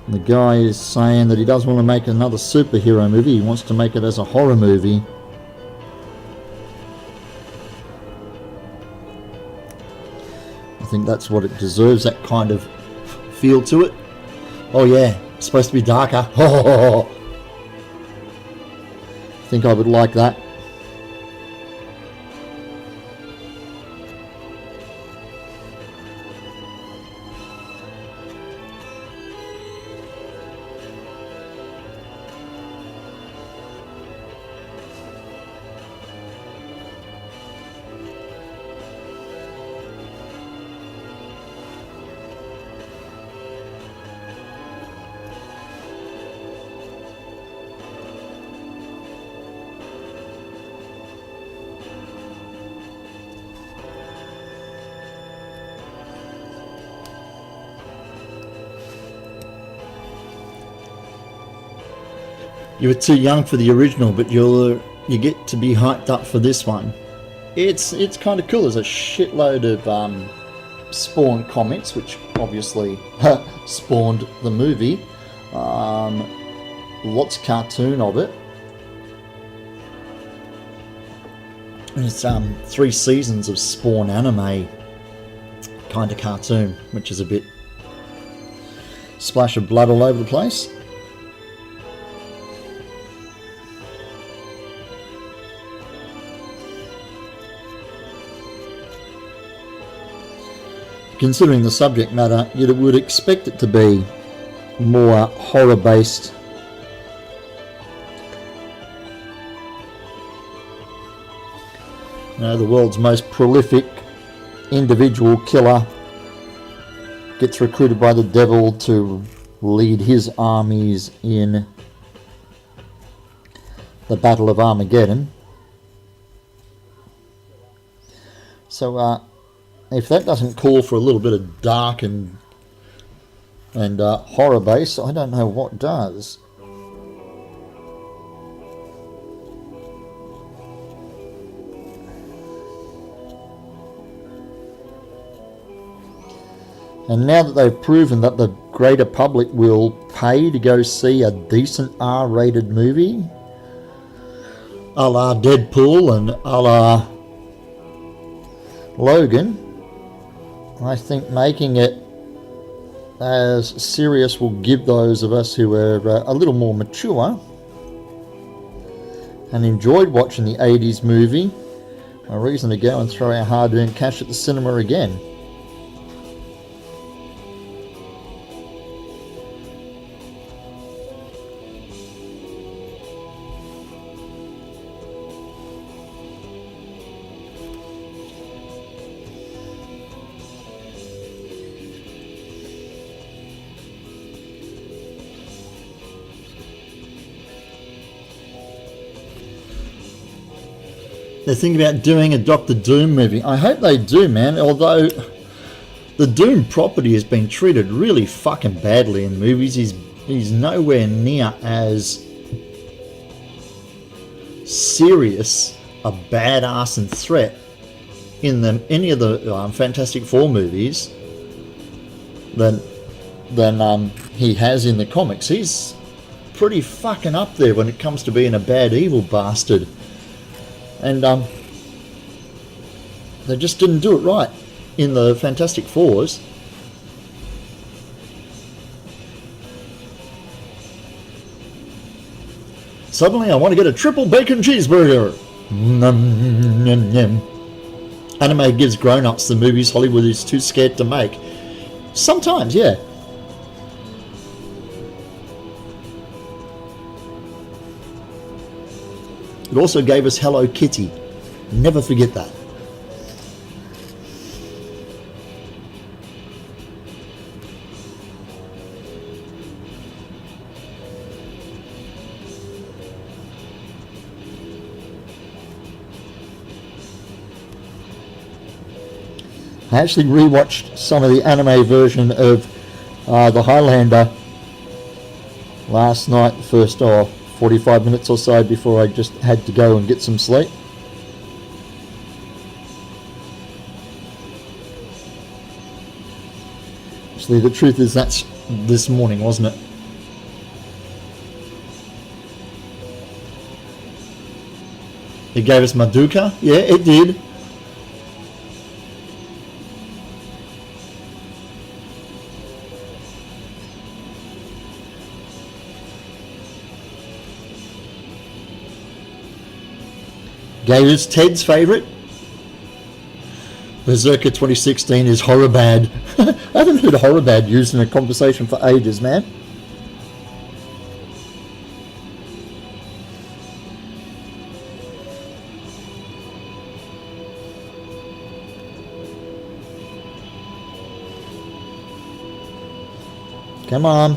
And the guy is saying that he doesn't want to make another superhero movie, he wants to make it as a horror movie. I think that's what it deserves, that kind of feel to it. Oh yeah, it's supposed to be darker. I think I would like that. You were too young for the original, but you get to be hyped up for this one. It's kind of cool. There's a shitload of Spawn comics, which obviously spawned the movie. Lots of cartoon of it. It's 3 seasons of Spawn anime kind of cartoon, which is a bit splash of blood all over the place. Considering the subject matter, you would expect it to be more horror based. You know, the world's most prolific individual killer gets recruited by the devil to lead his armies in the Battle of Armageddon. So, if that doesn't call for a little bit of dark and horror base, I don't know what does. And now that they've proven that the greater public will pay to go see a decent R-rated movie, a la Deadpool and a la Logan, I think making it as serious will give those of us who are a little more mature and enjoyed watching the 80s movie a reason to go and throw our hard-earned cash at the cinema again. They're thinking about doing a Doctor Doom movie. I hope they do, man, although the Doom property has been treated really fucking badly in movies. He's nowhere near as serious a badass and threat in any of the Fantastic Four movies than he has in the comics. He's pretty fucking up there when it comes to being a bad evil bastard. And they just didn't do it right in the Fantastic Fours. Suddenly I want to get a triple bacon cheeseburger. Anime gives grown-ups the movies Hollywood is too scared to make. Sometimes, yeah. It also gave us Hello Kitty. Never forget that. I actually rewatched some of the anime version of the Highlander last night, the first 45 minutes or so before I just had to go and get some sleep. Actually, the truth is that's this morning, wasn't it? It gave us Madoka? Yeah, it did. Gave us Ted's favourite. Berserker 2016 is horror bad. I haven't heard horror bad used in a conversation for ages, man. Come on.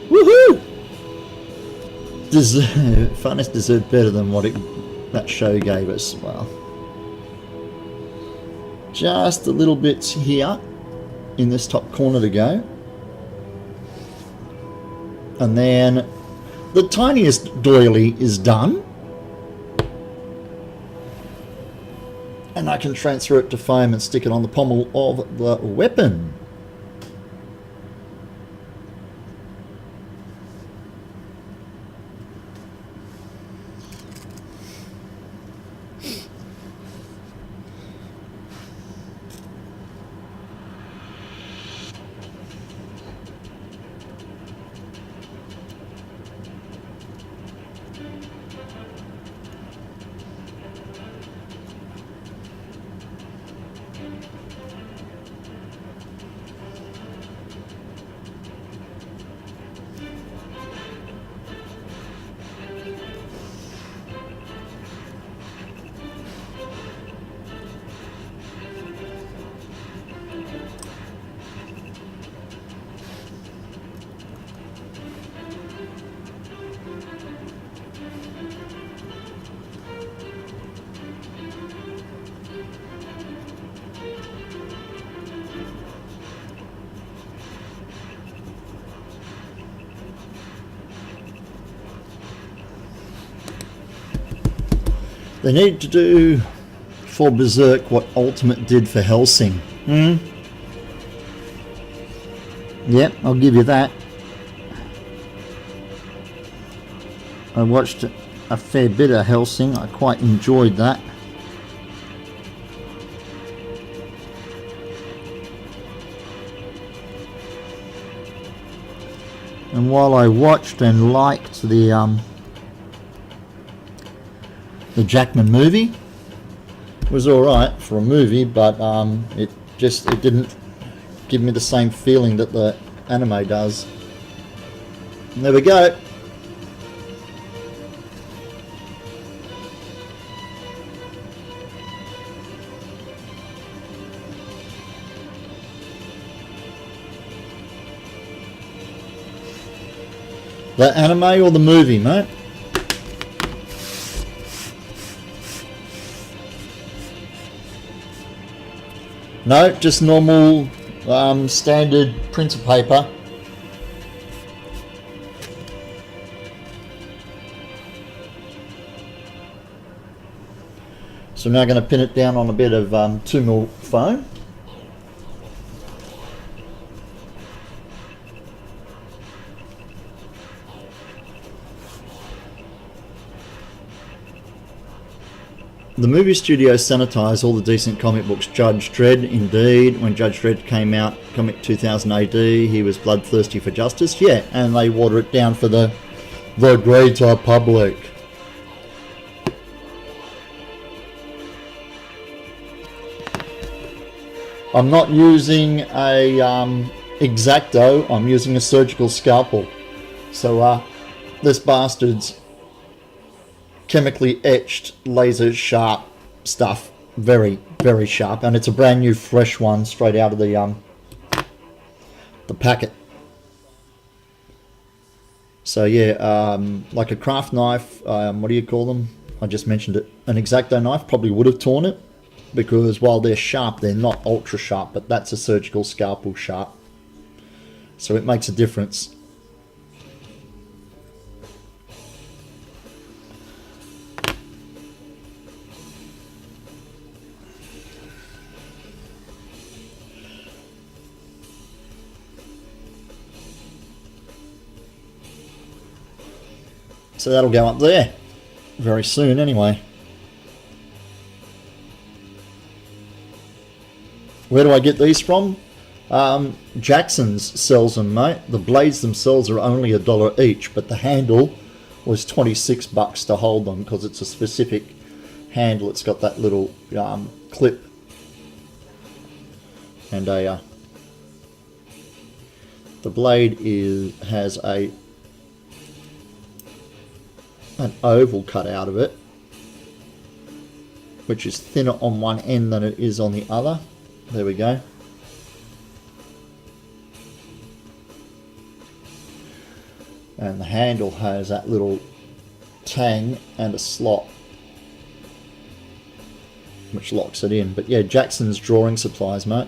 Woohoo! Funnest deserved better than what that show gave us. Well, just a little bit here in this top corner to go. And then the tiniest doily is done. And I can transfer it to foam and stick it on the pommel of the weapon. They need to do for Berserk what Ultimate did for Hellsing. Yep, I'll give you that. I watched a fair bit of Hellsing. I quite enjoyed that. And while I watched and liked the Jackman movie, it was alright for a movie, but it didn't give me the same feeling that the anime does. And there we go. The anime or the movie, mate? No, just normal standard printer paper. So I'm now going to pin it down on a bit of 2mm foam. The movie studio sanitised all the decent comic books. Judge Dredd, indeed. When Judge Dredd came out, comic 2000 AD, he was bloodthirsty for justice. Yeah, and they water it down for the greater public. I'm not using a X-Acto, I'm using a surgical scalpel. So this bastard's chemically etched, laser sharp stuff, very, very sharp, and it's a brand new fresh one straight out of the packet. So yeah, like a craft knife, what do you call them? I just mentioned it. An X-Acto knife probably would have torn it, because while they're sharp, they're not ultra sharp, but that's a surgical scalpel sharp. So it makes a difference. So that'll go up there very soon anyway. Where do I get these from? Jackson's sells them, mate. The blades themselves are only $1 each, but the handle was $26 to hold them, because it's a specific handle. It's got that little clip and a the blade has an oval cut out of it, which is thinner on one end than it is on the other. There we go. And the handle has that little tang and a slot which locks it in. But yeah, Jackson's drawing supplies, mate.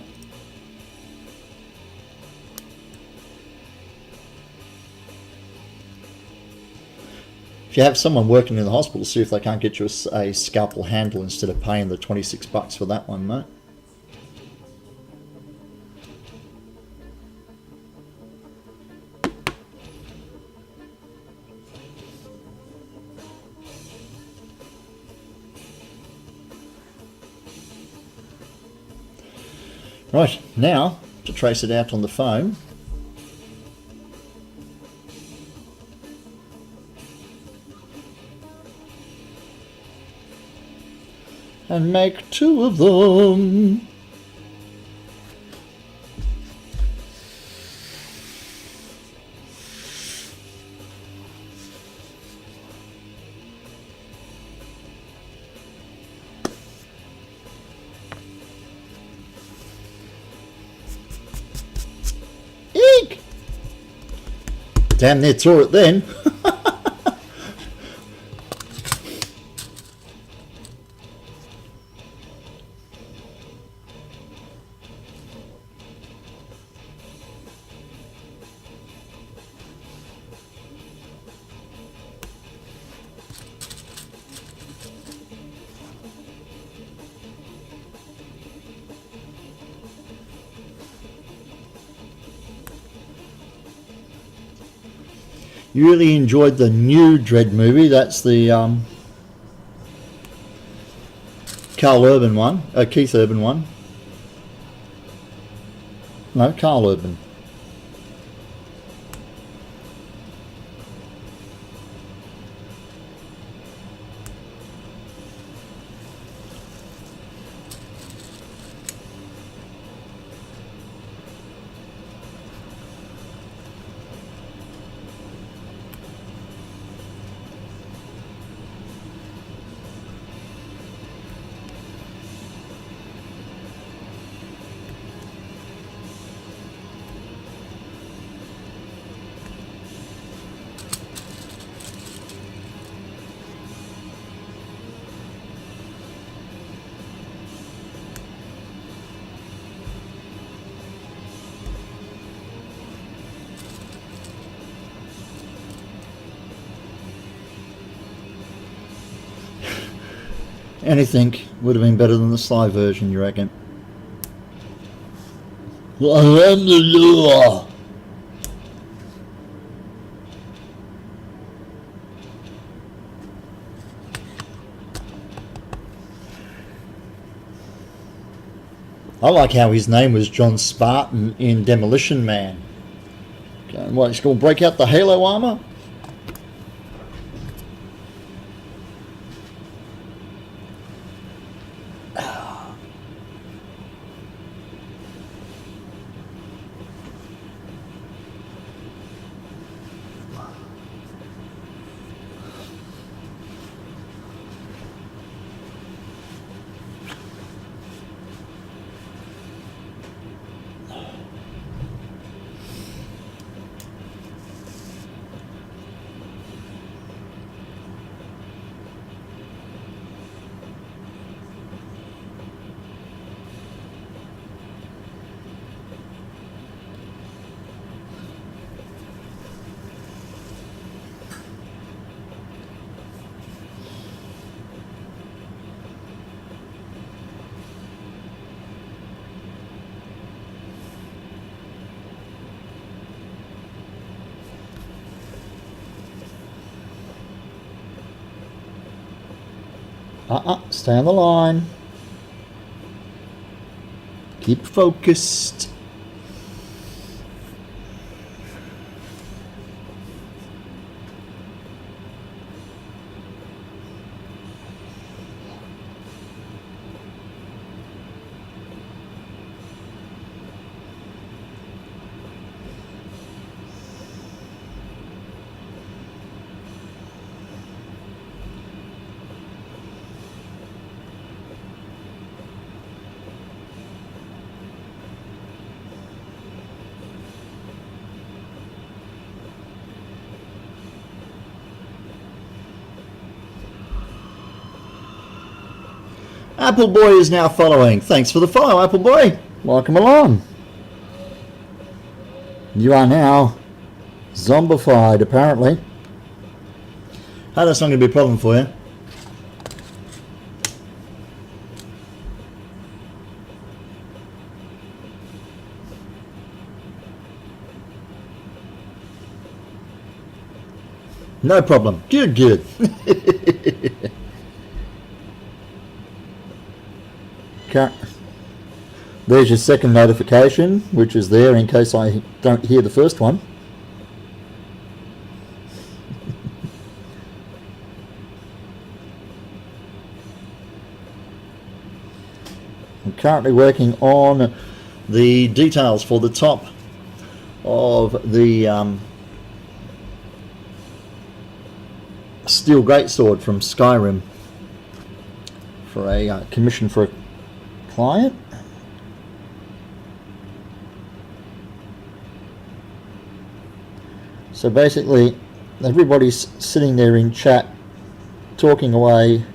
If you have someone working in the hospital, see if they can't get you a scalpel handle instead of paying the $26 for that one, mate. Right, now to trace it out on the foam. And make 2 of them. Eek! Damn near tore it then. You really enjoyed the new Dread movie. That's the Carl Urban one, Keith Urban one. No, Carl Urban. Anything would have been better than the Sly version, you reckon? I am the law. I like how his name was John Spartan in Demolition Man. Okay, what, he's going to break out the Halo armor? Stay on the line. Keep focused. Apple Boy is now following. Thanks for the follow, Apple Boy. Welcome along. You are now zombified, apparently. Oh, that's not going to be a problem for you. No problem. Good, good. Okay. There's your second notification, which is there in case I don't hear the first one. I'm currently working on the details for the top of the steel greatsword from Skyrim for a commission for a client. So basically everybody's sitting there in chat talking away,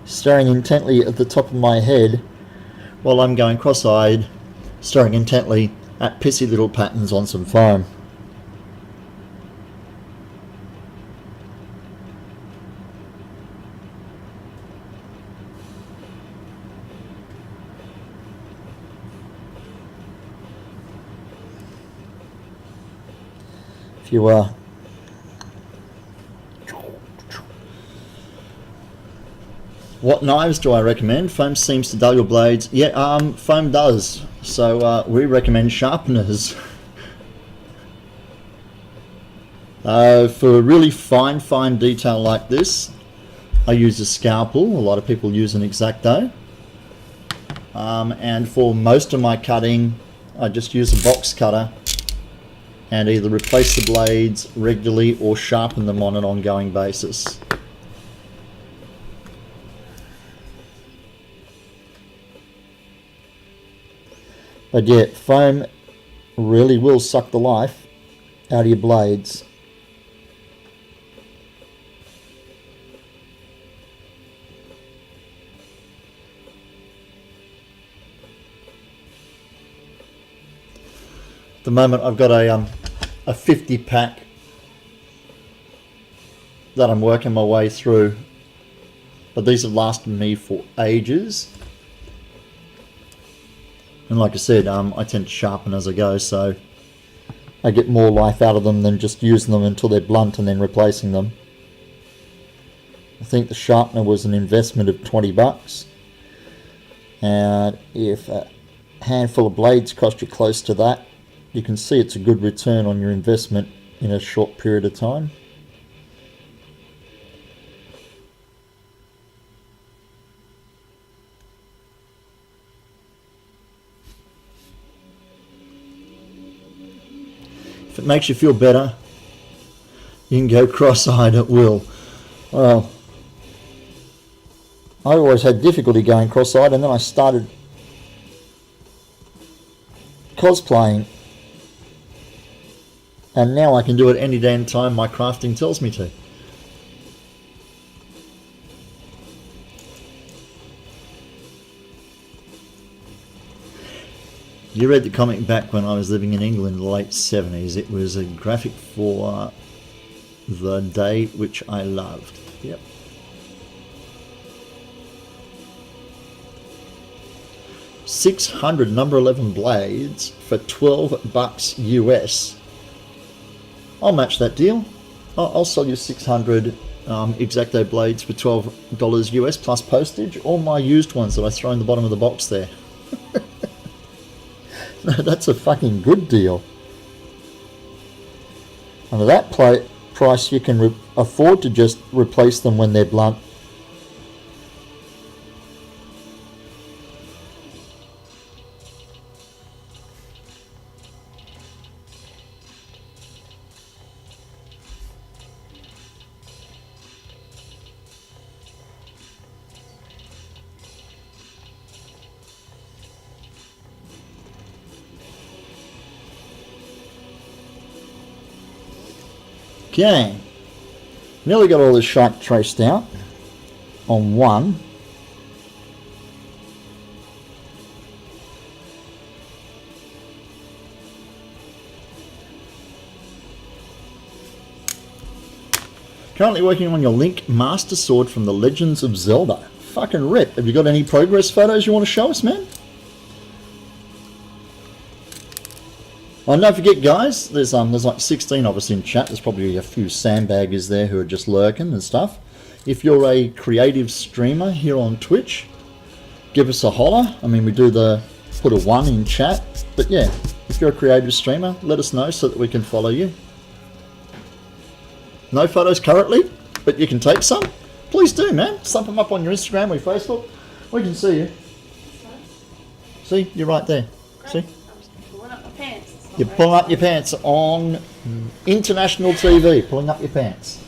staring intently at the top of my head while I'm going cross-eyed, staring intently at pissy little patterns on some foam. If you what knives do I recommend? Foam seems to dull your blades. Yeah, foam does. So we recommend sharpeners. For really fine detail like this, I use a scalpel. A lot of people use an X-Acto. And for most of my cutting, I just use a box cutter and either replace the blades regularly or sharpen them on an ongoing basis. But yeah, foam really will suck the life out of your blades. At the moment I've got a 50 pack that I'm working my way through, but these have lasted me for ages. And like I said, I tend to sharpen as I go, so I get more life out of them than just using them until they're blunt and then replacing them. I think the sharpener was an investment of 20 bucks. And if a handful of blades cost you close to that, you can see it's a good return on your investment in a short period of time. If it makes you feel better, you can go cross-eyed at will. Well, I always had difficulty going cross-eyed, and then I started cosplaying, and now I can do it any damn time my crafting tells me to. You read the comic back when I was living in England in the late 70s. It was a graphic for the day which I loved. Yep. $600 number 11 blades for 12 bucks US. I'll match that deal. I'll sell you 600 X-Acto blades for $12 US plus postage, or my used ones that I throw in the bottom of the box there. No, that's a fucking good deal. And at that price, you can afford to just replace them when they're blunt. Okay, nearly got all this shite traced out on one. Currently working on your Link Master Sword from the Legends of Zelda. Fucking rip. Have you got any progress photos you want to show us, man? Oh, don't forget, guys, there's like 16 of us in chat. There's probably a few sandbaggers there who are just lurking and stuff. If you're a creative streamer here on Twitch, give us a holler. I mean, we do put a 1 in chat. But yeah, if you're a creative streamer, let us know so that we can follow you. No photos currently, but you can take some. Please do, man. Slap them up on your Instagram or your Facebook. We can see you. See, you're right there. See? You're pulling up your pants on international TV. Pulling up your pants.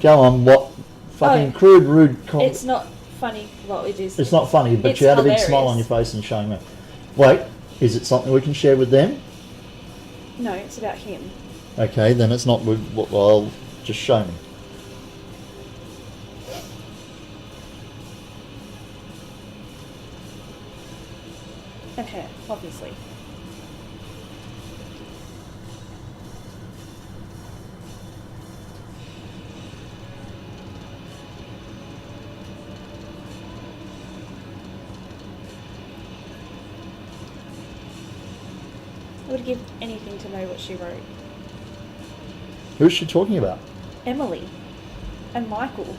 Go on, what fucking crude, rude... It's not funny. Well, it is. It's not funny, but you had a big smile on your face and showing me. Wait, is it something we can share with them? No, it's about him. Okay, then it's not... Well, just show me. And her, obviously. I would give anything to know what she wrote. Who's she talking about? Emily and Michael.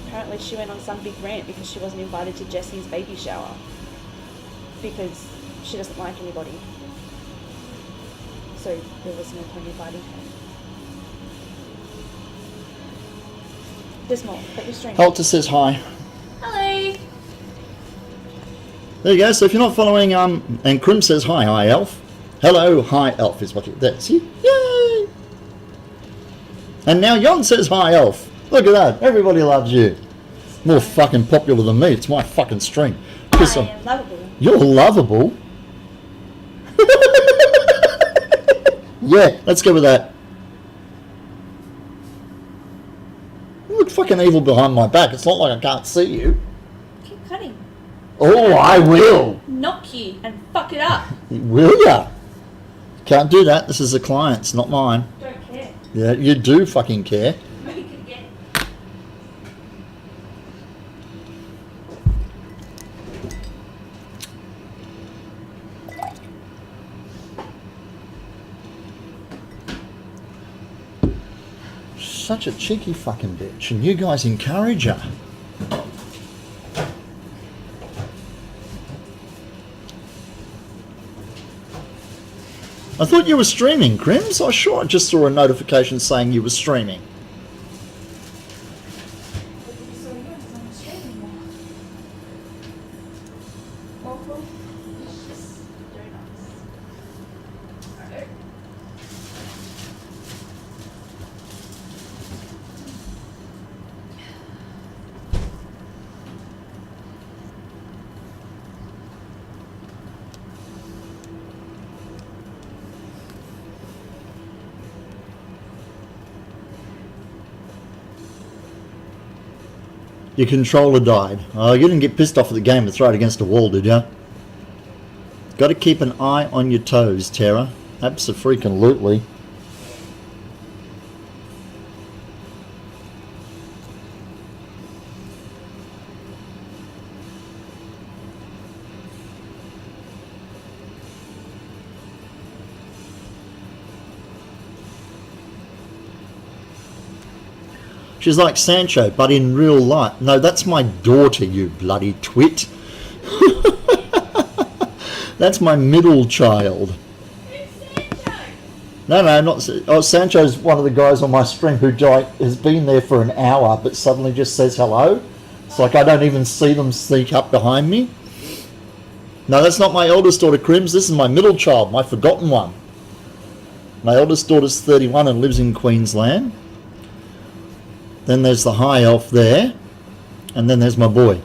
Apparently she went on some big rant because she wasn't invited to Jesse's baby shower because she doesn't like anybody. So there was no point inviting her. There's more, but you're streaming. Halter says hi. Hello! There you go. So if you're not following, and Krim says hi Elf. Hello, hi Elf is what you... There, see? Yay! And now Yon says hi Elf. Look at that. Everybody loves you. More fucking popular than me. It's my fucking stream. I am lovable. You're lovable? Yeah, let's go with that. You look fucking evil behind my back. It's not like I can't see you. Keep cutting. Oh, I will. Knock you and fuck it up. Will ya? Can't do that. This is the client's, not mine. Don't care. Yeah, you do fucking care. Make it again. Such a cheeky fucking bitch, and you guys encourage her. I thought you were streaming, Crims. I sure I just saw a notification saying you were streaming. Your controller died. Oh, you didn't get pissed off at the game and throw it against a wall, did ya? Got to keep an eye on your toes, Tara. Abso-freaking-lutely. She's like Sancho, but in real life. No, that's my daughter, you bloody twit. That's my middle child. No, not... Oh, Sancho's one of the guys on my stream who has been there for an hour, but suddenly just says hello. It's like I don't even see them sneak up behind me. No, that's not my eldest daughter, Crims. This is my middle child, my forgotten one. My eldest daughter's 31 and lives in Queensland. Then there's the high elf there. And then there's my boy.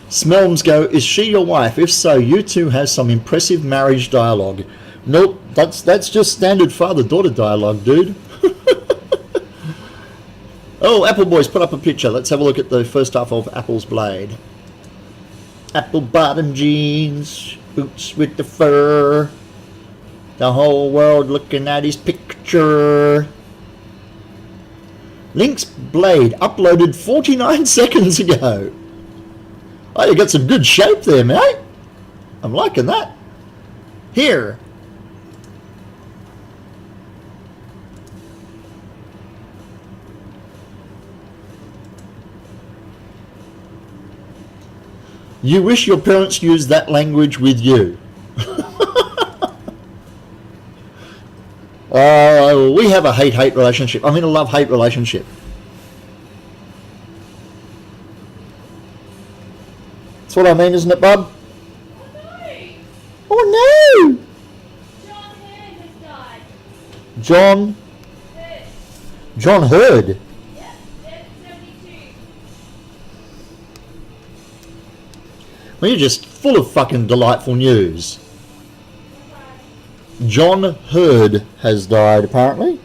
Smelms go, is she your wife? If so, you two have some impressive marriage dialogue. Nope, that's just standard father-daughter dialogue, dude. Oh, Apple Boys put up a picture. Let's have a look at the first half of Apple's Blade. Apple bottom jeans, boots with the fur. The whole world looking at his picture. Link's Blade uploaded 49 seconds ago. Oh, you got some good shape there, mate. I'm liking that. Here. You wish your parents used that language with you. We have a hate-hate relationship. I mean a love-hate relationship. That's what I mean, isn't it, bub? Oh no! John Hurd has died. John? Hurd. John Hurd? Yep, dead at 72. Well, you're just full of fucking delightful news. John Hurd has died, apparently.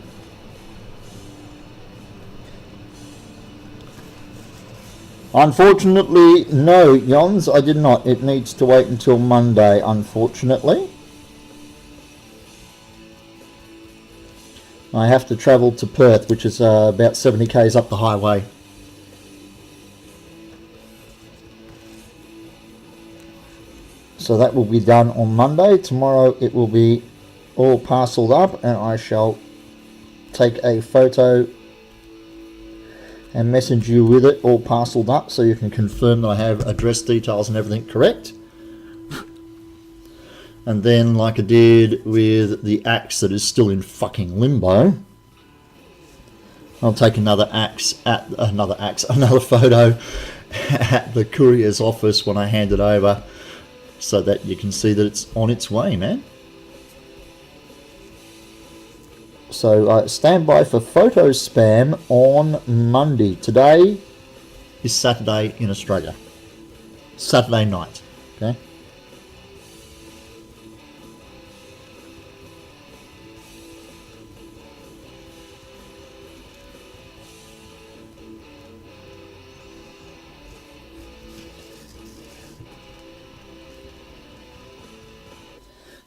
Unfortunately, no, Jons, I did not. It needs to wait until Monday, unfortunately. I have to travel to Perth, which is about 70 k's up the highway. So that will be done on Monday. Tomorrow it will be all parceled up and I shall take a photo and message you with it all parceled up so you can confirm that I have address details and everything correct. And then, like I did with the axe that is still in fucking limbo, I'll take another photo at the courier's office when I hand it over so that you can see that it's on its way, man. So stand by for photo spam on Monday. Today is Saturday in Australia. Saturday night. Okay.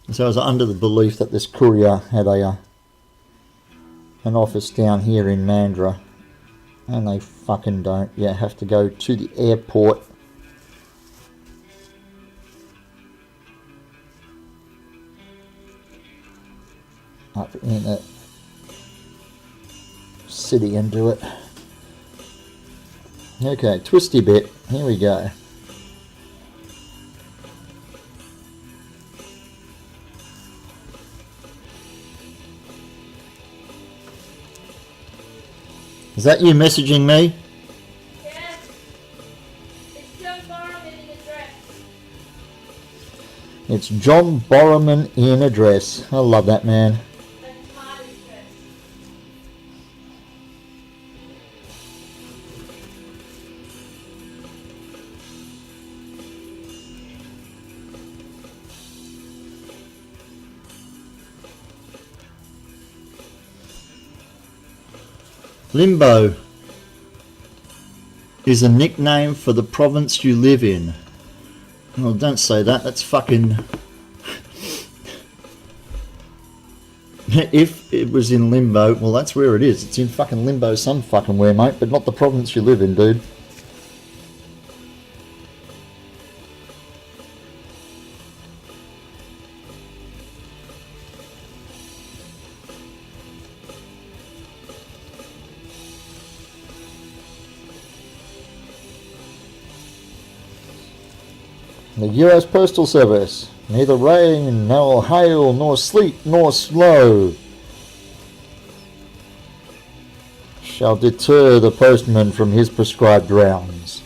And so I was under the belief that this courier had an office down here in Mandurah, and they fucking don't. You have to go to the airport up in the city and do it. Okay, twisty bit, here we go. Is that you messaging me? Yes. It's John Borroman in address. It's John Borroman in address. I love that man. That's my address. Limbo is a nickname for the province you live in. Well, don't say that. That's fucking... If it was in Limbo, well, that's where it is. It's in fucking Limbo some fucking where, mate, but not the province you live in, dude. The US Postal Service. Neither rain, nor hail, nor sleet, nor snow shall deter the postman from his prescribed rounds.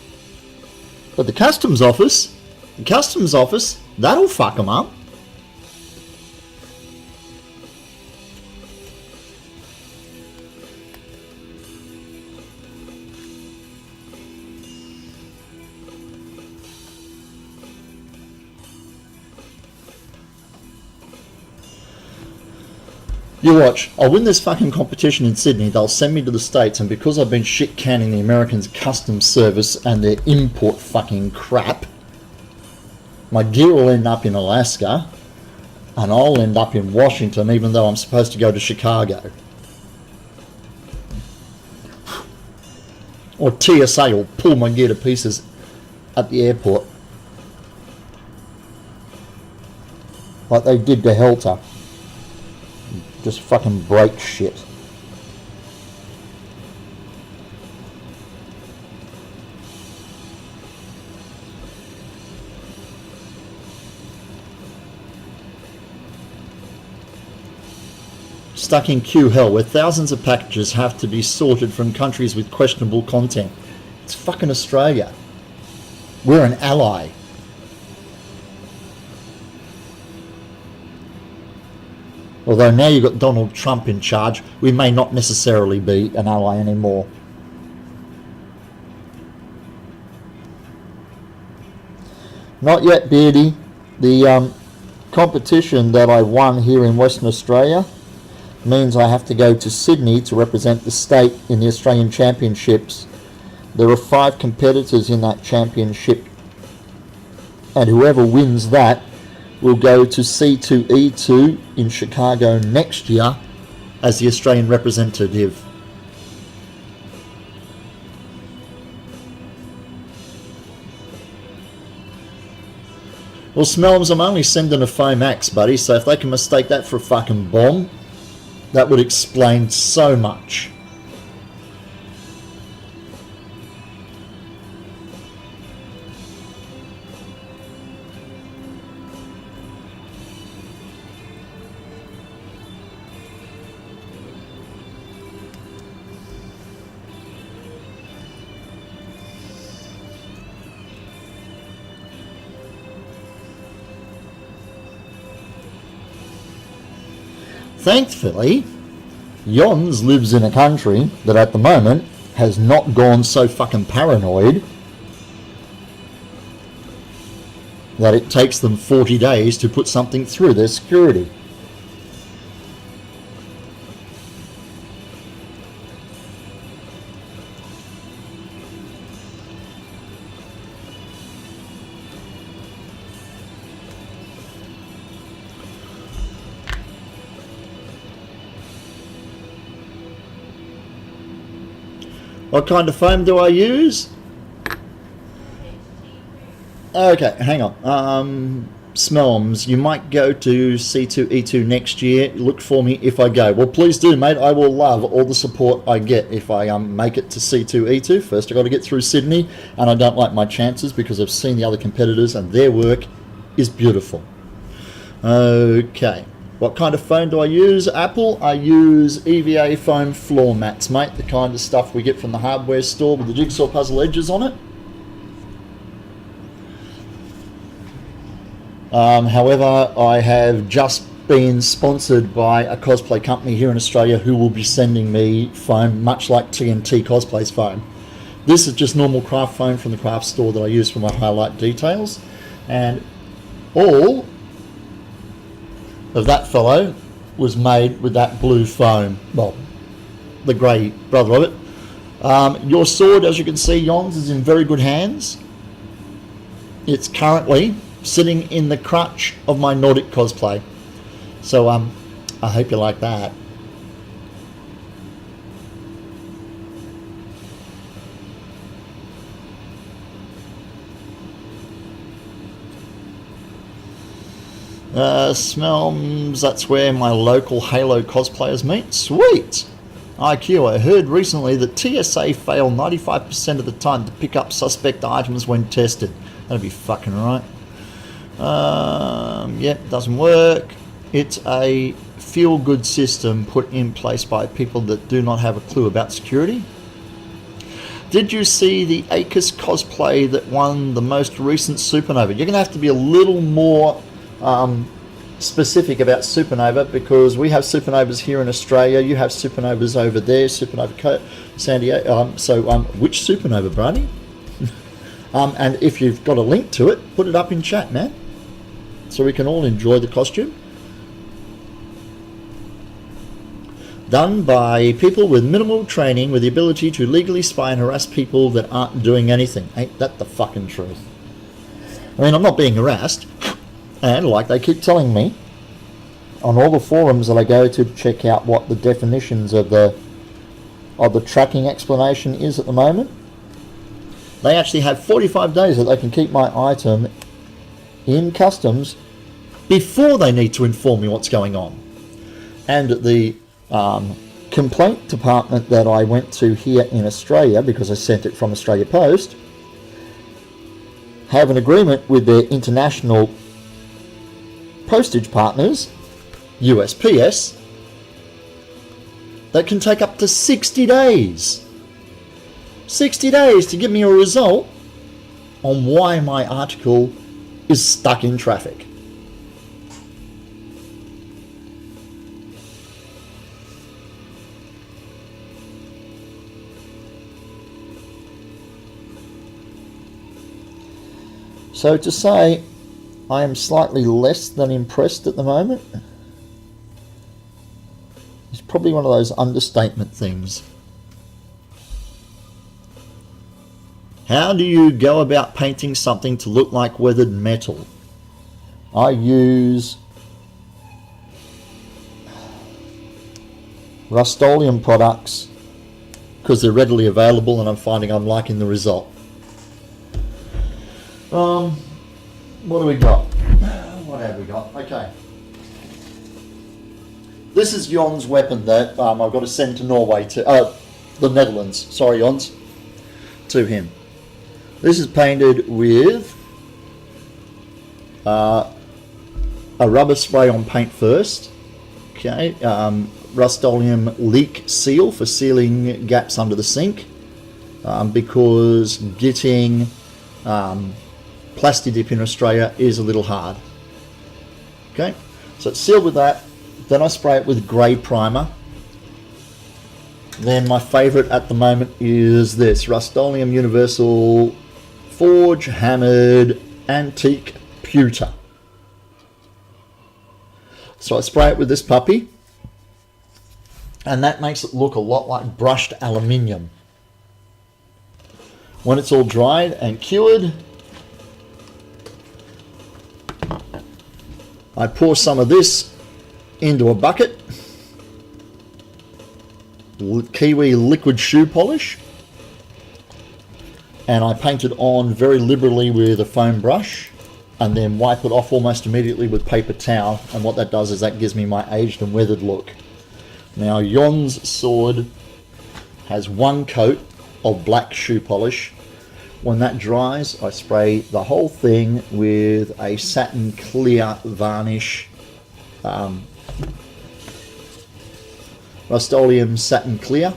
But the customs office, that'll fuck 'em up. You watch, I'll win this fucking competition in Sydney, they'll send me to the States, and because I've been shit canning the Americans' customs service and their import fucking crap, my gear will end up in Alaska, and I'll end up in Washington, even though I'm supposed to go to Chicago. Or TSA will pull my gear to pieces at the airport. Like they did to Helter. Just fucking break shit. Stuck in queue hell where thousands of packages have to be sorted from countries with questionable content. It's fucking Australia. We're an ally. Although now you've got Donald Trump in charge, we may not necessarily be an ally anymore. Not yet, Beardy. The competition that I won here in Western Australia means I have to go to Sydney to represent the state in the Australian Championships. There are 5 competitors in that championship, and whoever wins that will go to C2E2 in Chicago next year as the Australian representative. Well, Smelms, I'm only sending a foam axe, buddy, so if they can mistake that for a fucking bomb, that would explain so much. Thankfully, Yons lives in a country that at the moment has not gone so fucking paranoid that it takes them 40 days to put something through their security. What kind of foam do I use? Okay, hang on. Smelms, you might go to C2E2 next year. Look for me if I go. Well, please do, mate. I will love all the support I get if I make it to C2E2. First, I've got to get through Sydney, and I don't like my chances because I've seen the other competitors, and their work is beautiful. Okay. What kind of foam do I use? Apple, I use EVA foam floor mats, mate. The kind of stuff we get from the hardware store with the jigsaw puzzle edges on it. However, I have just been sponsored by a cosplay company here in Australia who will be sending me foam, much like TNT Cosplay's foam. This is just normal craft foam from the craft store that I use for my highlight details. And all of that fellow was made with that blue foam. Well, the grey brother of it. Your sword, as you can see, Yons, is in very good hands. It's currently sitting in the crutch of my Nordic cosplay. So I hope you like that. Smelms, that's where my local Halo cosplayers meet. Sweet! IQ, I heard recently that TSA fail 95% of the time to pick up suspect items when tested. That'd be fucking right. Yep, doesn't work. It's a feel-good system put in place by people that do not have a clue about security. Did you see the Acus cosplay that won the most recent Supernova? You're going to have to be a little more specific about Supernova, because we have Supernovas here in Australia. You have Supernovas over there, Supernova San Diego. Which Supernova, Brady? And if you've got a link to it, put it up in chat, man, so we can all enjoy the costume. Done by people with minimal training with the ability to legally spy and harass people that aren't doing anything. Ain't that the fucking truth? I mean, I'm not being harassed, and like they keep telling me on all the forums that I go to check out what the definitions of the tracking explanation is at the moment, they actually have 45 days that they can keep my item in customs before they need to inform me what's going on. And the complaint department that I went to here in Australia, because I sent it from Australia Post, have an agreement with their international postage partners, USPS, that can take up to 60 days. 60 days to give me a result on why my article is stuck in traffic. So to say I am slightly less than impressed at the moment is probably one of those understatement things. How do you go about painting something to look like weathered metal? I use Rust-Oleum products because they're readily available, and I'm finding I'm liking the result. What do we got? What have we got? Okay. This is Jon's weapon that I've got to send to Norway, to the Netherlands. Sorry, Jons. To him. This is painted with a rubber spray on paint first. Okay. Rust-Oleum leak seal for sealing gaps under the sink, because getting Plasti Dip in Australia is a little hard. Okay, so it's sealed with that. Then I spray it with grey primer. Then my favourite at the moment is this Rust-Oleum Universal Forge Hammered Antique Pewter. So I spray it with this puppy, and that makes it look a lot like brushed aluminium. When it's all dried and cured, I pour some of this into a bucket, Kiwi liquid shoe polish, and I paint it on very liberally with a foam brush, and then wipe it off almost immediately with paper towel. And what that does is that gives me my aged and weathered look. Now Jon's sword has one coat of black shoe polish. When that dries, I spray the whole thing with a satin clear varnish, Rust-Oleum Satin Clear.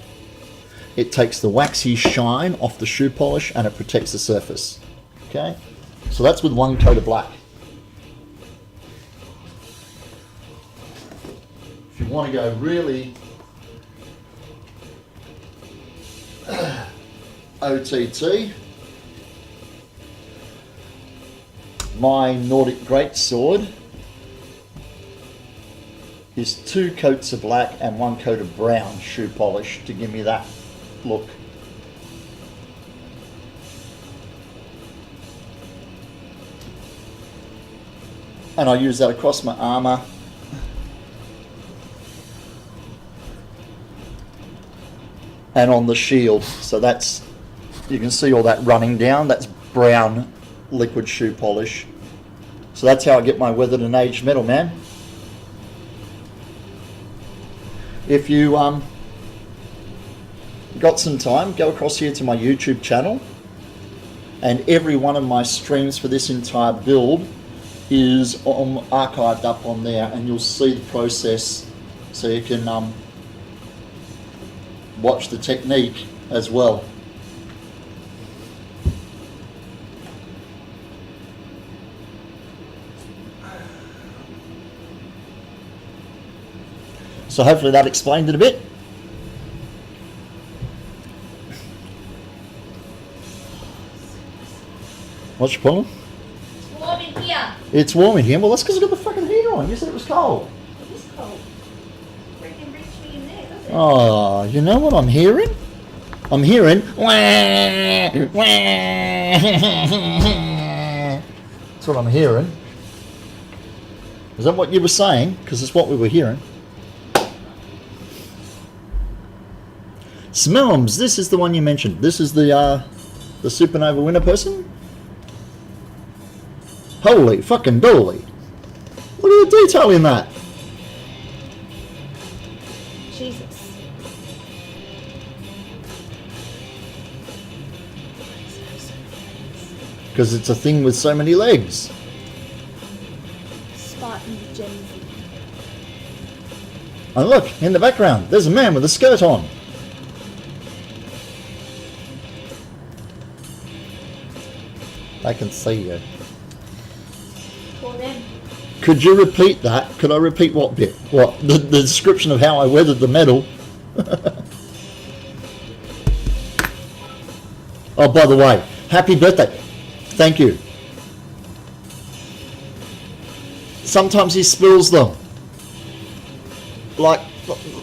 It takes the waxy shine off the shoe polish and it protects the surface. Okay, so that's with one coat of black. If you want to go really OTT, my Nordic GreatSword is 2 coats of black and 1 coat of brown shoe polish to give me that look. And I use that across my armour. And on the shield. So that's, you can see all that running down, that's brown liquid shoe polish. So that's how I get my weathered and aged metal, man. If you got some time, go across here to my YouTube channel, and every one of my streams for this entire build is archived up on there, and you'll see the process, so you can watch the technique as well. So hopefully that explained it a bit. What's your problem? It's warm in here. It's warm in here. Well, that's because I've got the fucking heater on. You said it was cold. It is cold. Freaking reach me in there, doesn't it? Oh, you know what I'm hearing? I'm hearing. That's what I'm hearing. Is that what you were saying? Because it's what we were hearing. Smelms, this is the one you mentioned. This is the Supernova winner person? Holy fucking dolly. Look at the detail in that. Jesus. Because it's a thing with so many legs. Spartan Gen Z. And look, in the background, there's a man with a skirt on. I can see you. For them. Could you repeat that? Could I repeat what bit? What? The description of how I weathered the metal. Oh, by the way, happy birthday. Thank you. Sometimes he spills them. Like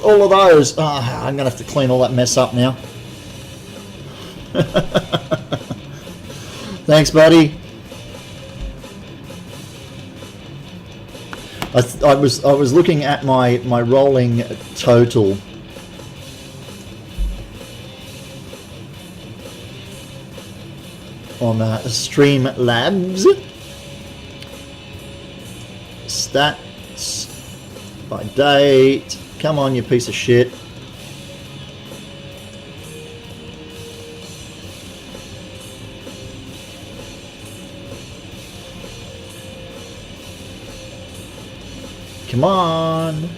all of those. I'm going to have to clean all that mess up now. Thanks, buddy. I was looking at my rolling total. On Streamlabs. Stats by date. Come on, you piece of shit. Come on.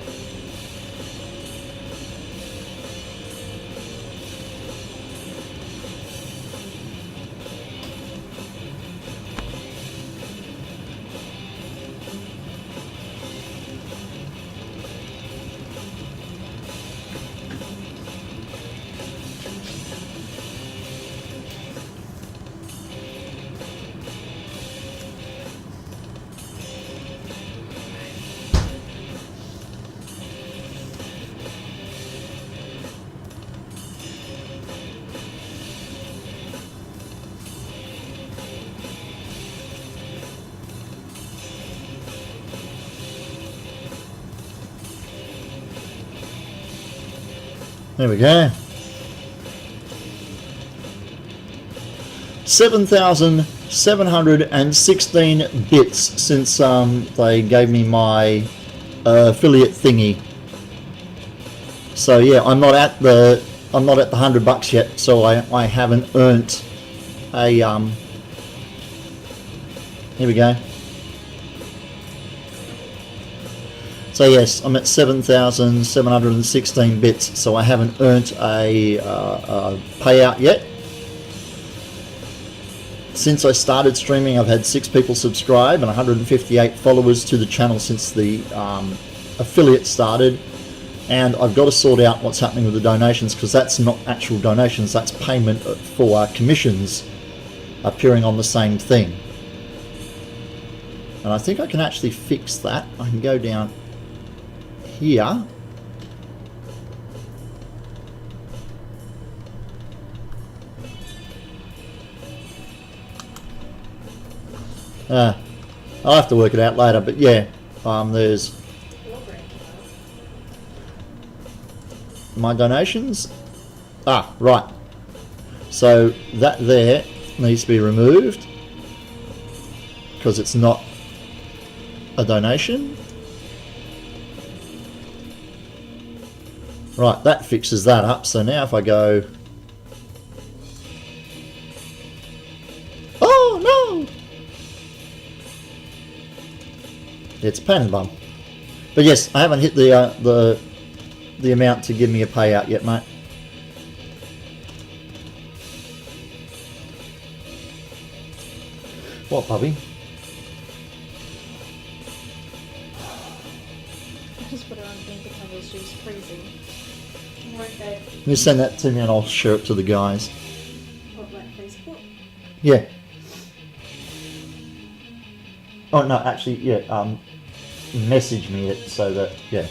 There we go. 7,716 bits since they gave me my affiliate thingy. So yeah, I'm not at the $100 yet, so I haven't earned a here we go. So yes, I'm at 7,716 bits, so I haven't earned a payout yet. Since I started streaming, I've had 6 people subscribe and 158 followers to the channel since the affiliate started. And I've got to sort out what's happening with the donations, because that's not actual donations, that's payment for commissions appearing on the same thing. And I think I can actually fix that. I can go down here. I'll have to work it out later, but yeah, there's my donations. Right. So that there needs to be removed because it's not a donation. Right, that fixes that up. So now if I go... Oh, no! It's a pain in the bum. But yes, I haven't hit the amount to give me a payout yet, mate. What, puppy? I just put her on pink because she was freezing. Won't they? You send that to me and I'll share it to the guys. What, like Facebook? Yeah. Oh no, actually, yeah. Message me it so that, yeah.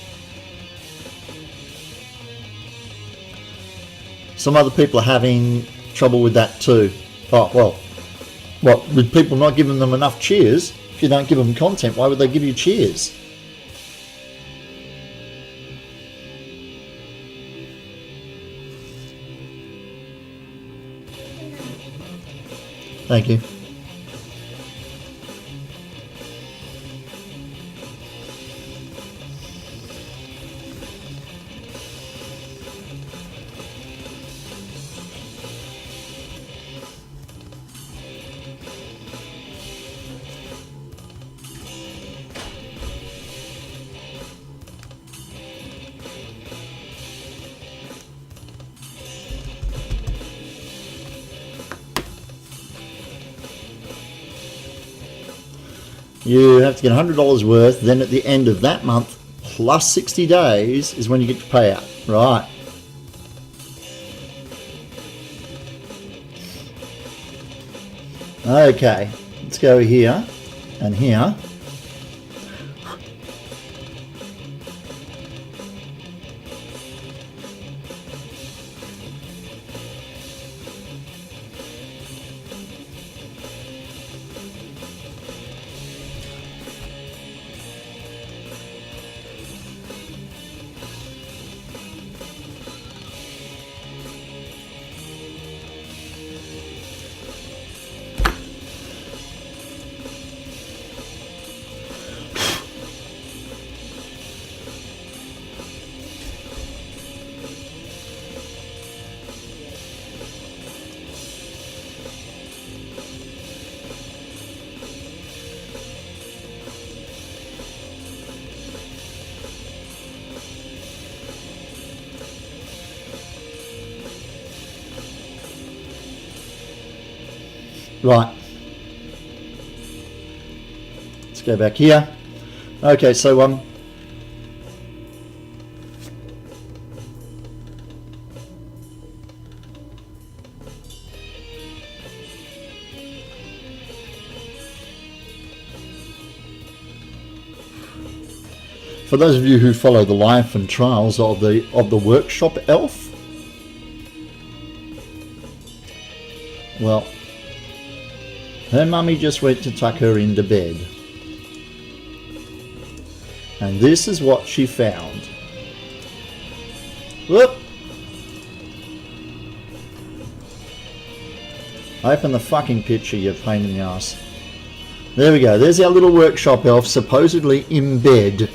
Some other people are having trouble with that too. Oh well, what, with people not giving them enough cheers? If you don't give them content, why would they give you cheers? Thank you. You have to get $100 worth, then at the end of that month, plus 60 days, is when you get your payout. Right. Okay, let's go here and here. Right. Let's go back here. Okay, so for those of you who follow the life and trials of the workshop elf, well, her mummy just went to tuck her into bed. And this is what she found. Whoop! Open the fucking picture, you pain in the ass. There we go. There's our little workshop elf supposedly in bed.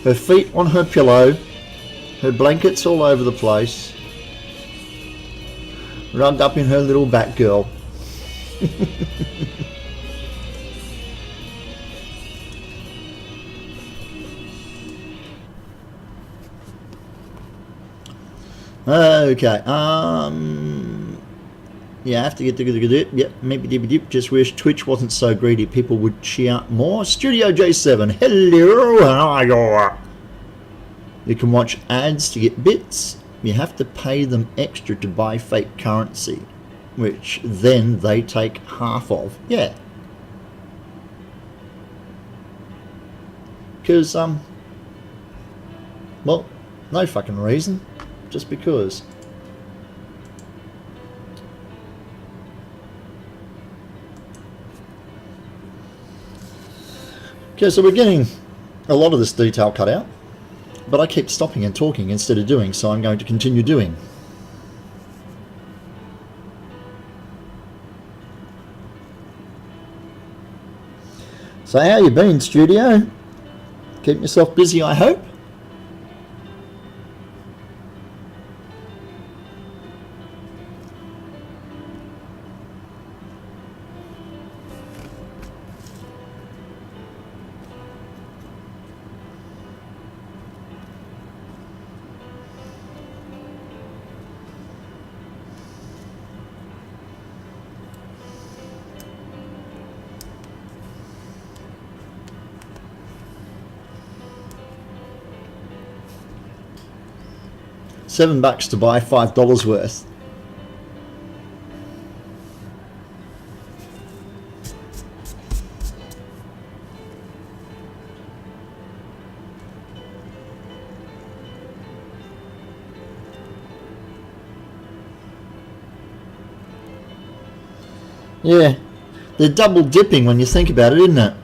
Her feet on her pillow. Her blankets all over the place. Rugged up in her little Batgirl. Okay, yeah, I have to get to yep, maybe just wish Twitch wasn't so greedy, people would cheer more. Studio J7, hello, how are you? You can watch ads to get bits. You have to pay them extra to buy fake currency, which then they take half of. Yeah. Because, well, no fucking reason. Just because. Okay, so we're getting a lot of this detail cut out. But I keep stopping and talking instead of doing, so I'm going to continue doing. So how you been, studio? Keep yourself busy, I hope? $7 to buy $5 worth. Yeah, they're double dipping when you think about it, isn't it?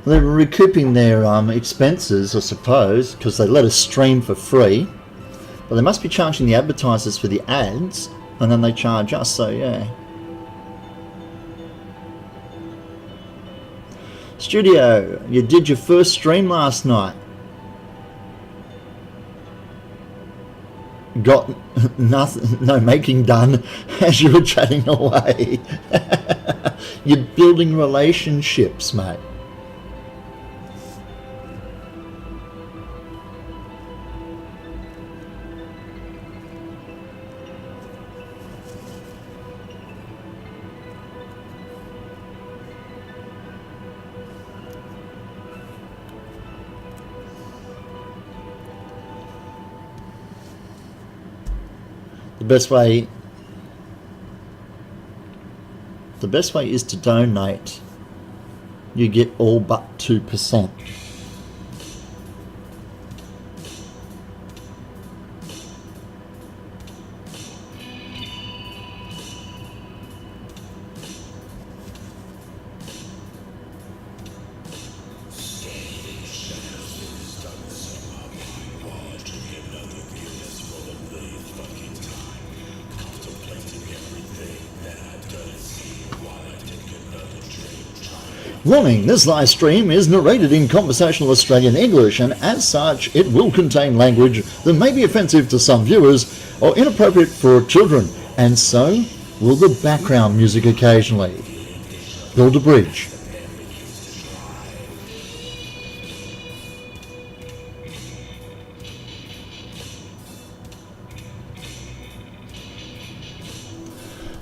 They're recouping their expenses, I suppose, because they let us stream for free. But they must be charging the advertisers for the ads, and then they charge us, so yeah. Studio, you did your first stream last night. Got nothing, no making done as you were chatting away. You're building relationships, mate. The best way is to donate. You get all but 2%. Warning, this live stream is narrated in conversational Australian English, and as such it will contain language that may be offensive to some viewers or inappropriate for children, and so will the background music occasionally. Build a bridge.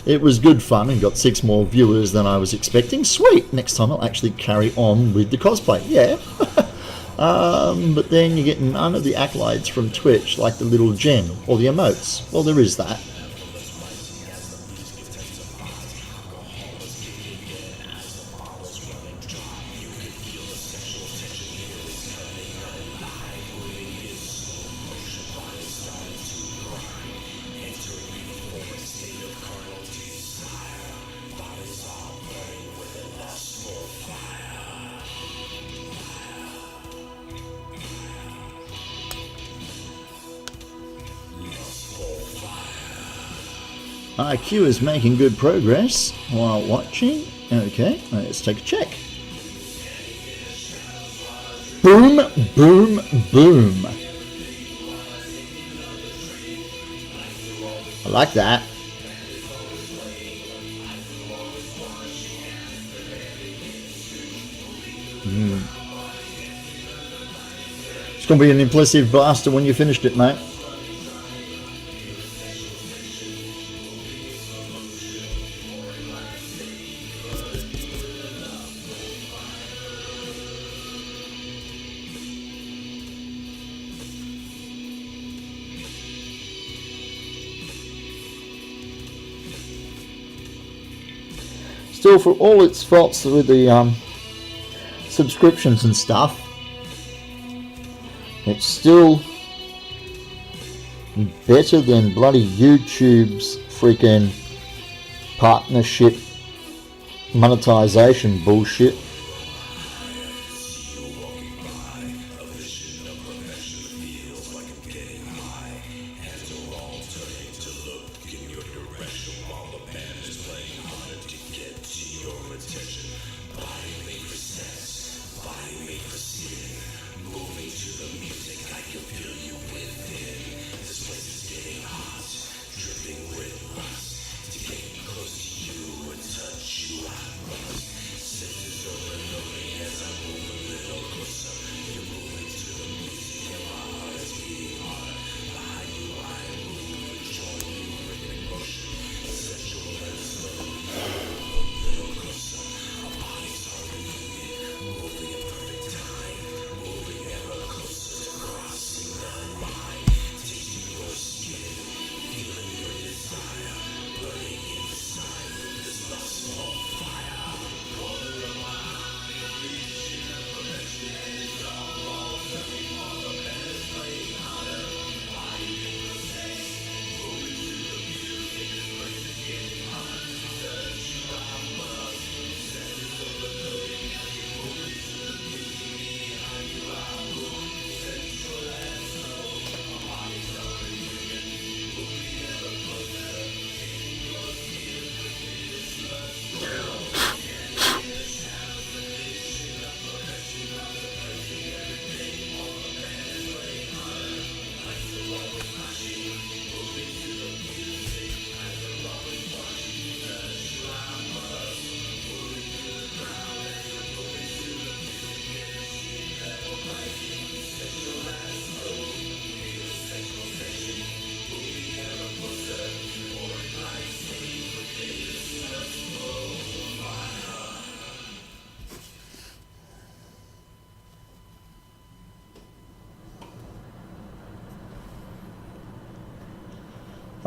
It was good fun and got 6 more viewers than I was expecting. Sweet! Next time I'll actually carry on with the cosplay. Yeah. But then you get none of the accolades from Twitch, like the little gem or the emotes. Well, there is that. IQ is making good progress while watching. Okay, let's take a check. Boom, boom, boom. I like that. It's going to be an impressive blaster when you finished it, mate. Still, for all its faults with the subscriptions and stuff, it's still better than bloody YouTube's freaking partnership monetization bullshit. Moving to the music, I can feel you.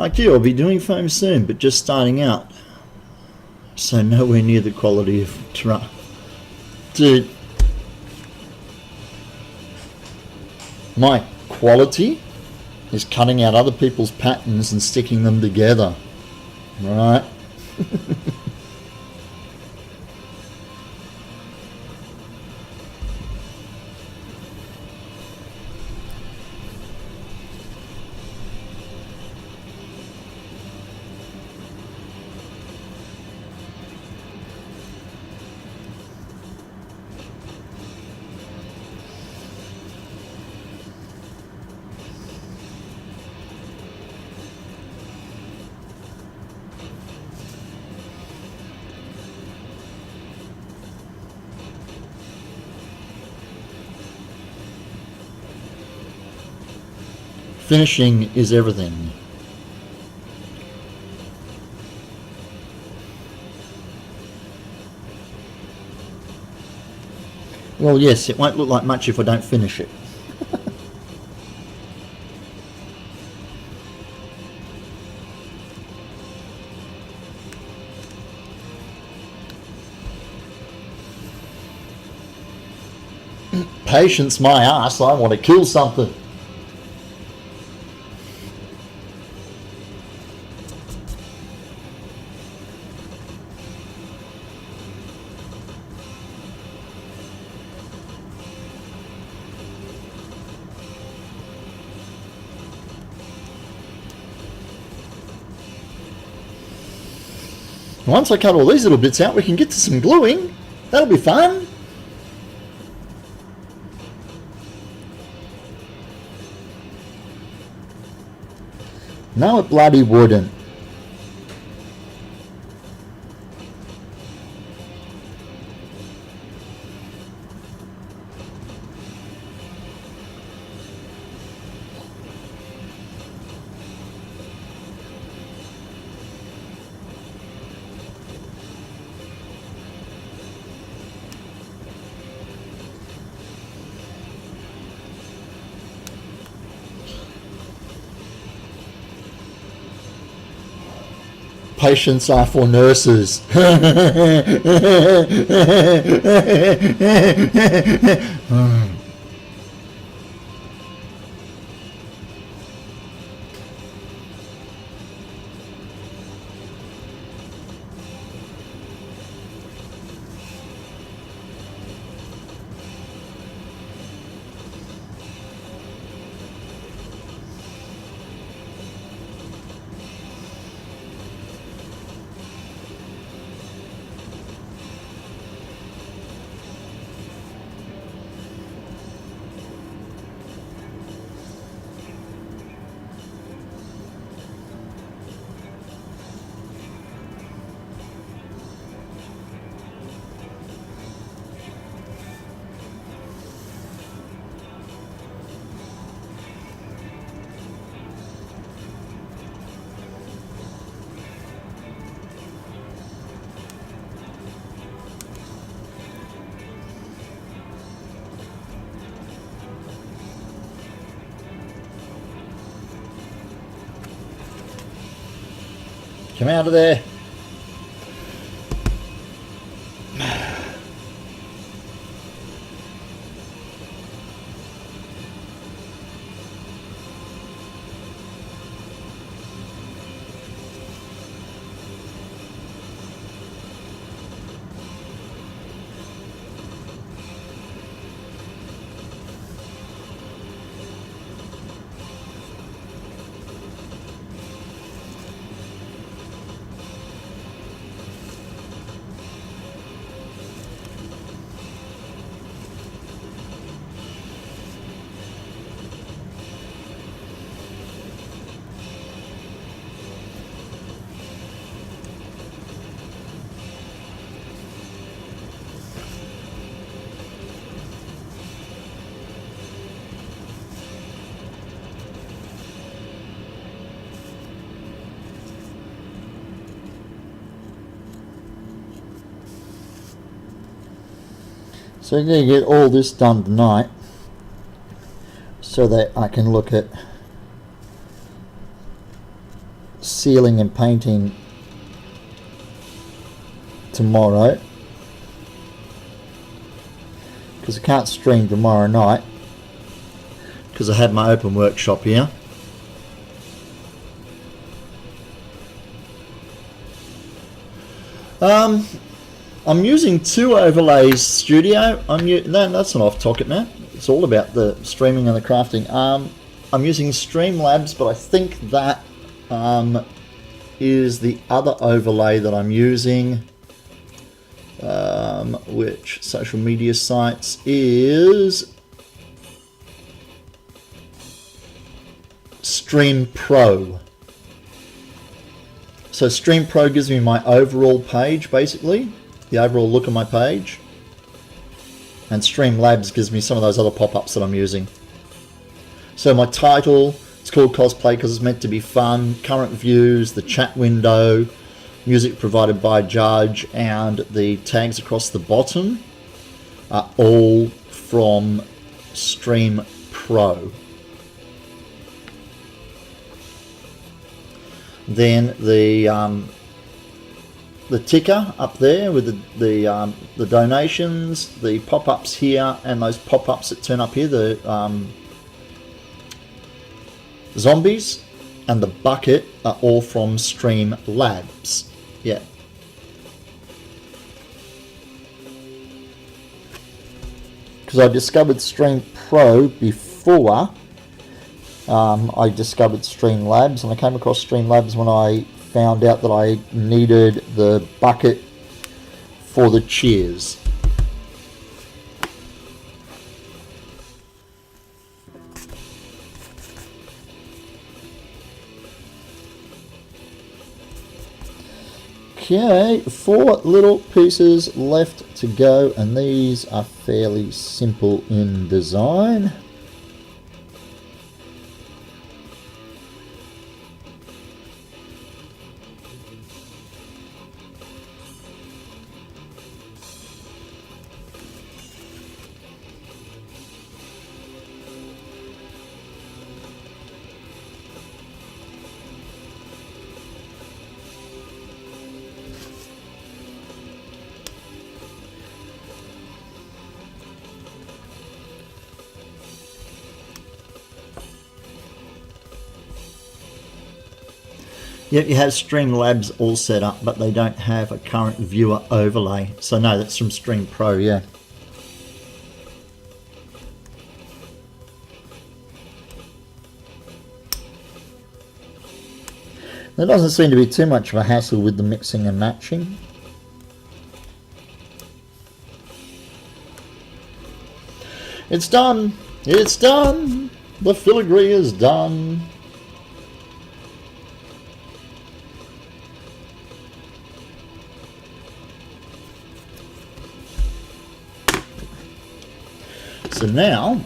Like you, I'll be doing foam soon, but just starting out. So nowhere near the quality of Dude. My quality is cutting out other people's patterns and sticking them together. Right? Finishing is everything. Well, yes, it won't look like much if I don't finish it. Patience, my ass, I want to kill something. Once I cut all these little bits out, we can get to some gluing. That'll be fun. No, it bloody wouldn't. Patients are for nurses. Come out of there. So I'm going to get all this done tonight so that I can look at sealing and painting tomorrow, because I can't stream tomorrow night because I had my open workshop here. I'm using 2 overlays studio. No, that's not off topic now. It's all about the streaming and the crafting. I'm using Streamlabs, but I think that is the other overlay that I'm using. Which social media sites is Stream Pro. So Stream Pro gives me my overall page, basically, the overall look of my page, and Streamlabs gives me some of those other pop-ups that I'm using. So my title, it's called Cosplay because it's meant to be fun, current views, the chat window, music provided by Judge, and the tags across the bottom are all from Stream Pro. Then the ticker up there with the donations, the pop-ups here, and those pop-ups that turn up here, the zombies, and the bucket are all from Streamlabs. Yeah. Because I discovered Stream Pro before I discovered Streamlabs, and I came across Streamlabs when I found out that I needed the bucket for the cheers. Okay, 4 little pieces left to go, and these are fairly simple in design. Yep, you have Streamlabs all set up, but they don't have a current viewer overlay. So no, that's from Stream Pro, yeah. There doesn't seem to be too much of a hassle with the mixing and matching. It's done! It's done! The filigree is done! So now,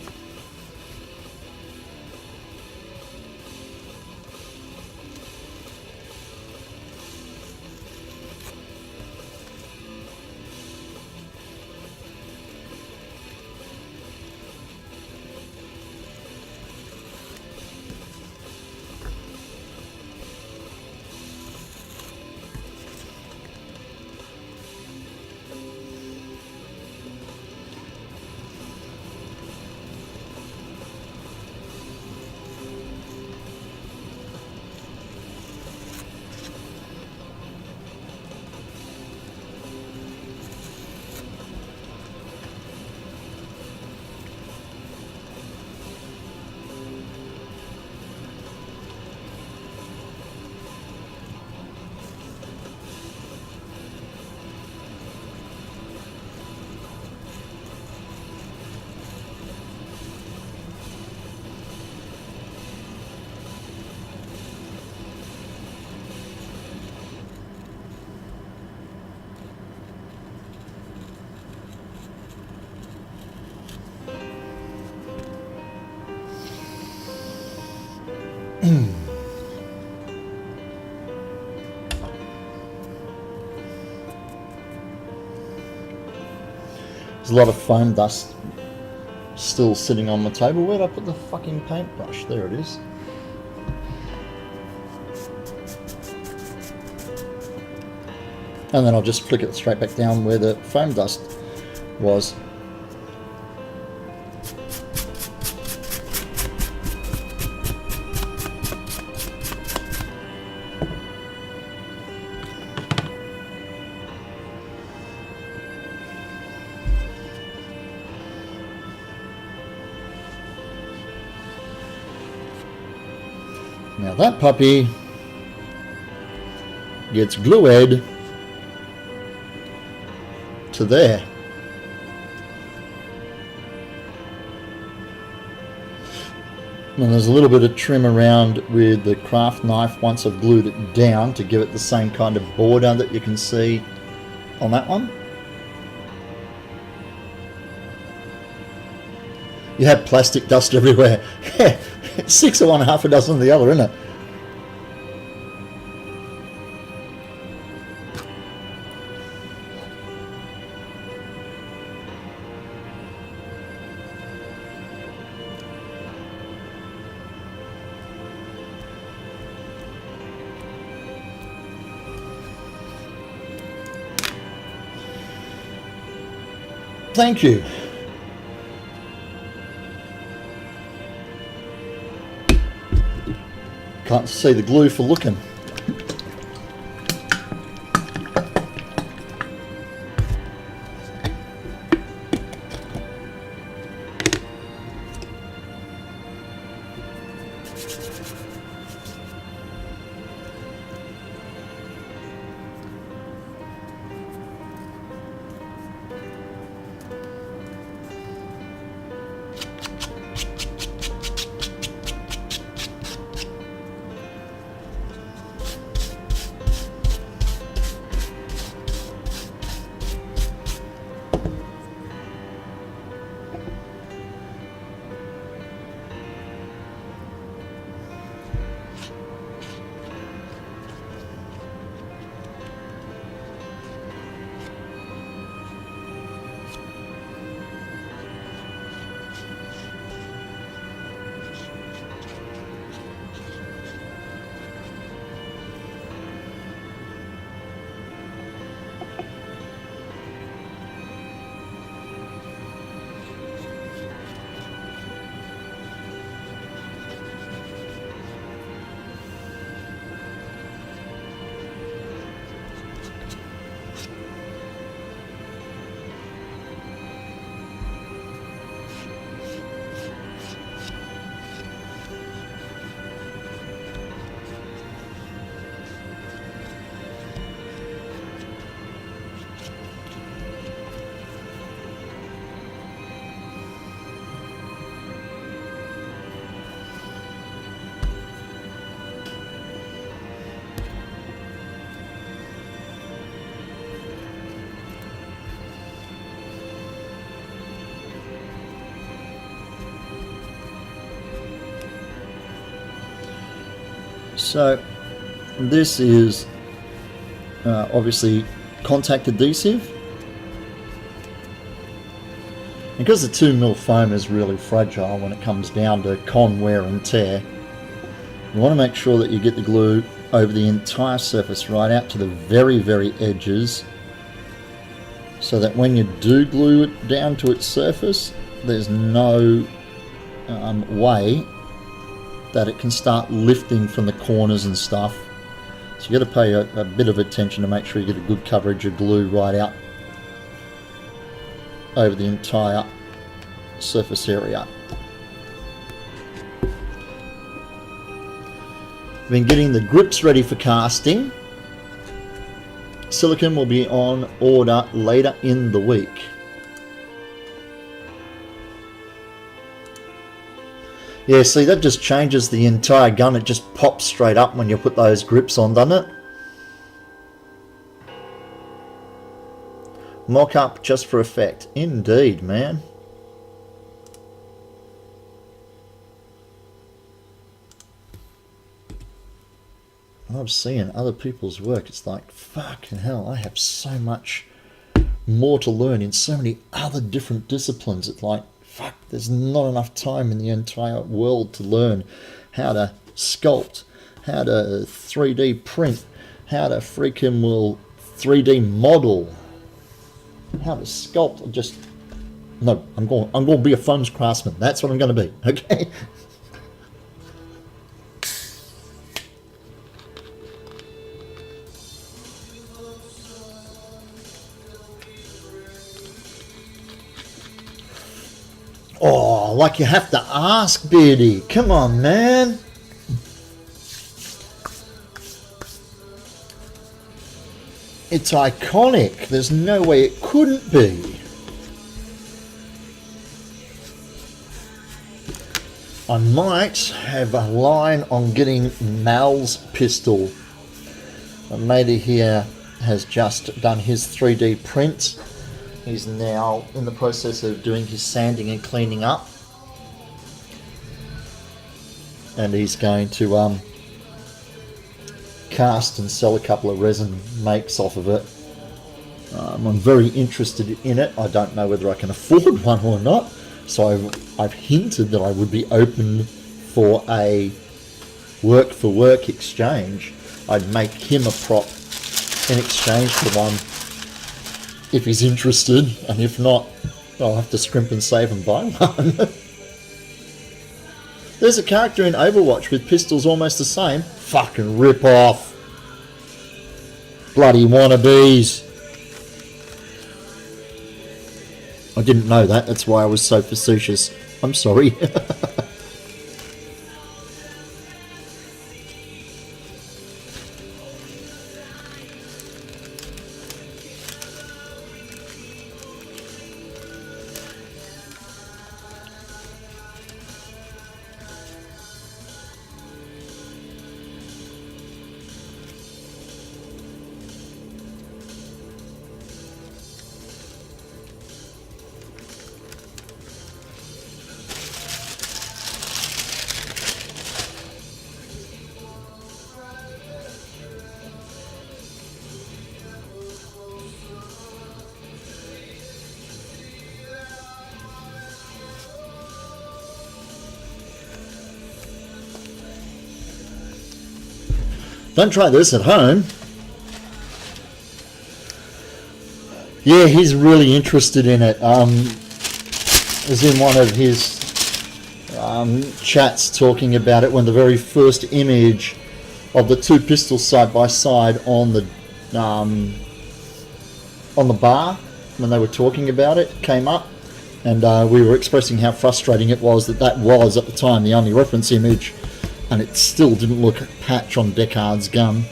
there's a lot of foam dust still sitting on the table. Where'd I put the fucking paintbrush? There it is. And then I'll just flick it straight back down where the foam dust was. Now that puppy gets glued to there. And there's a little bit of trim around with the craft knife once I've glued it down to give it the same kind of border that you can see on that one. You have plastic dust everywhere. 6 of one, half a dozen of the other, isn't it? Thank you. Can't see the glue for looking. So this is obviously contact adhesive. Because the 2mm foam is really fragile when it comes down to con wear and tear, you want to make sure that you get the glue over the entire surface right out to the very, very edges, so that when you do glue it down to its surface, there's no way that it can start lifting from the corners and stuff. So you got to pay a bit of attention to make sure you get a good coverage of glue right out over the entire surface area. Been getting the grips ready for casting. Silicone will be on order later in the week. Yeah, see, that just changes the entire gun. It just pops straight up when you put those grips on, doesn't it? Mock up just for effect. Indeed, man. I'm seeing other people's work. It's like, fucking hell, I have so much more to learn in so many other different disciplines. It's like, fuck, there's not enough time in the entire world to learn how to sculpt, how to 3D print, how to freaking 3D model. How to sculpt? No. I'm going to be a foams craftsman. That's what I'm going to be. Okay. Oh, like you have to ask, Beardy. Come on, man. It's iconic. There's no way it couldn't be. I might have a line on getting Mal's pistol. A matey here has just done his 3D print. He's now in the process of doing his sanding and cleaning up. And he's going to cast and sell a couple of resin makes off of it. I'm very interested in it. I don't know whether I can afford one or not. So I've hinted that I would be open for a work-for-work exchange. I'd make him a prop in exchange for one if he's interested, and if not, I'll have to scrimp and save and buy one. There's a character in Overwatch with pistols almost the same. Fucking rip off. Bloody wannabes. I didn't know that, that's why I was so facetious. I'm sorry. Don't try this at home. Yeah, he's really interested in it. Was in one of his chats talking about it when the very first image of the two pistols side by side on the bar when they were talking about it came up, and we were expressing how frustrating it was that was at the time the only reference image. And it still didn't look a patch on Deckard's gun.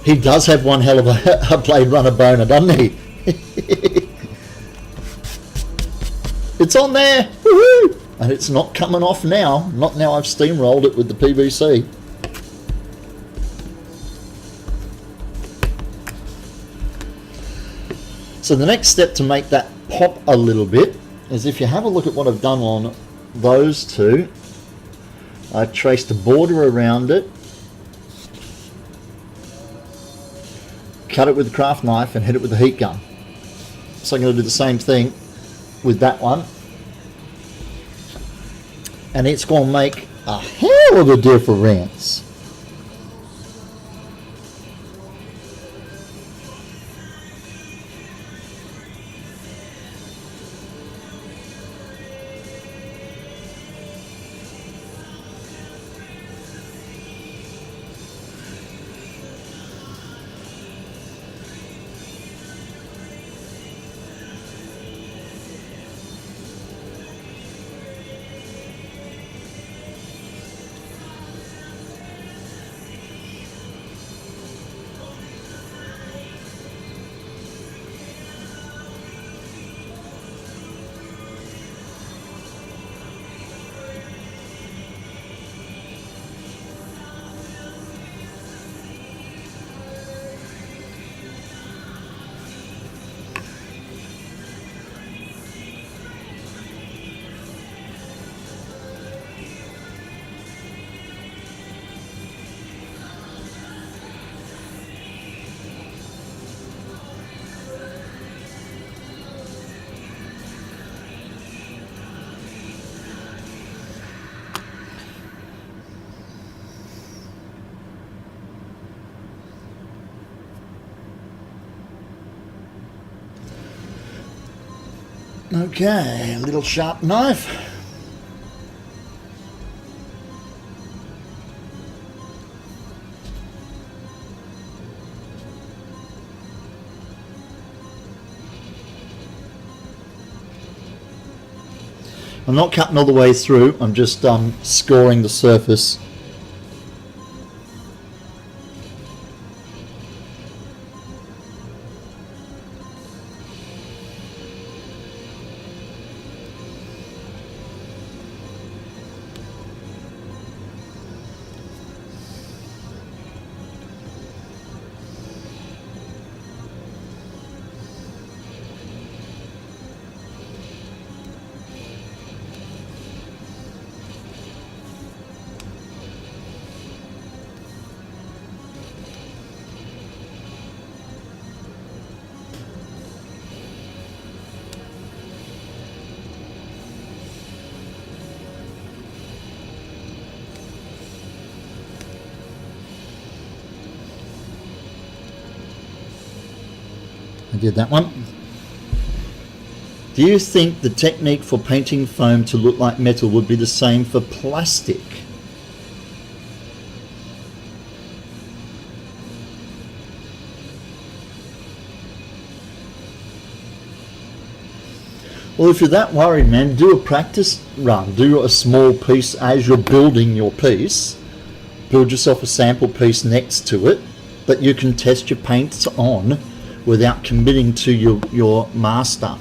He does have one hell of a Blade Runner boner, doesn't he? It's on there! Woohoo! And it's not coming off now. Not now I've steamrolled it with the PVC. So the next step to make that pop a little bit is if you have a look at what I've done on those two. I traced a border around it, cut it with a craft knife and hit it with a heat gun. So I'm going to do the same thing with that one. And it's going to make a hell of a difference. Okay, a little sharp knife. I'm not cutting all the way through, I'm just scoring the surface. I did that one. Do you think the technique for painting foam to look like metal would be the same for plastic? Well, if you're that worried, man, do a practice run. Do a small piece as you're building your piece. Build yourself a sample piece next to it that you can test your paints on without committing to your master.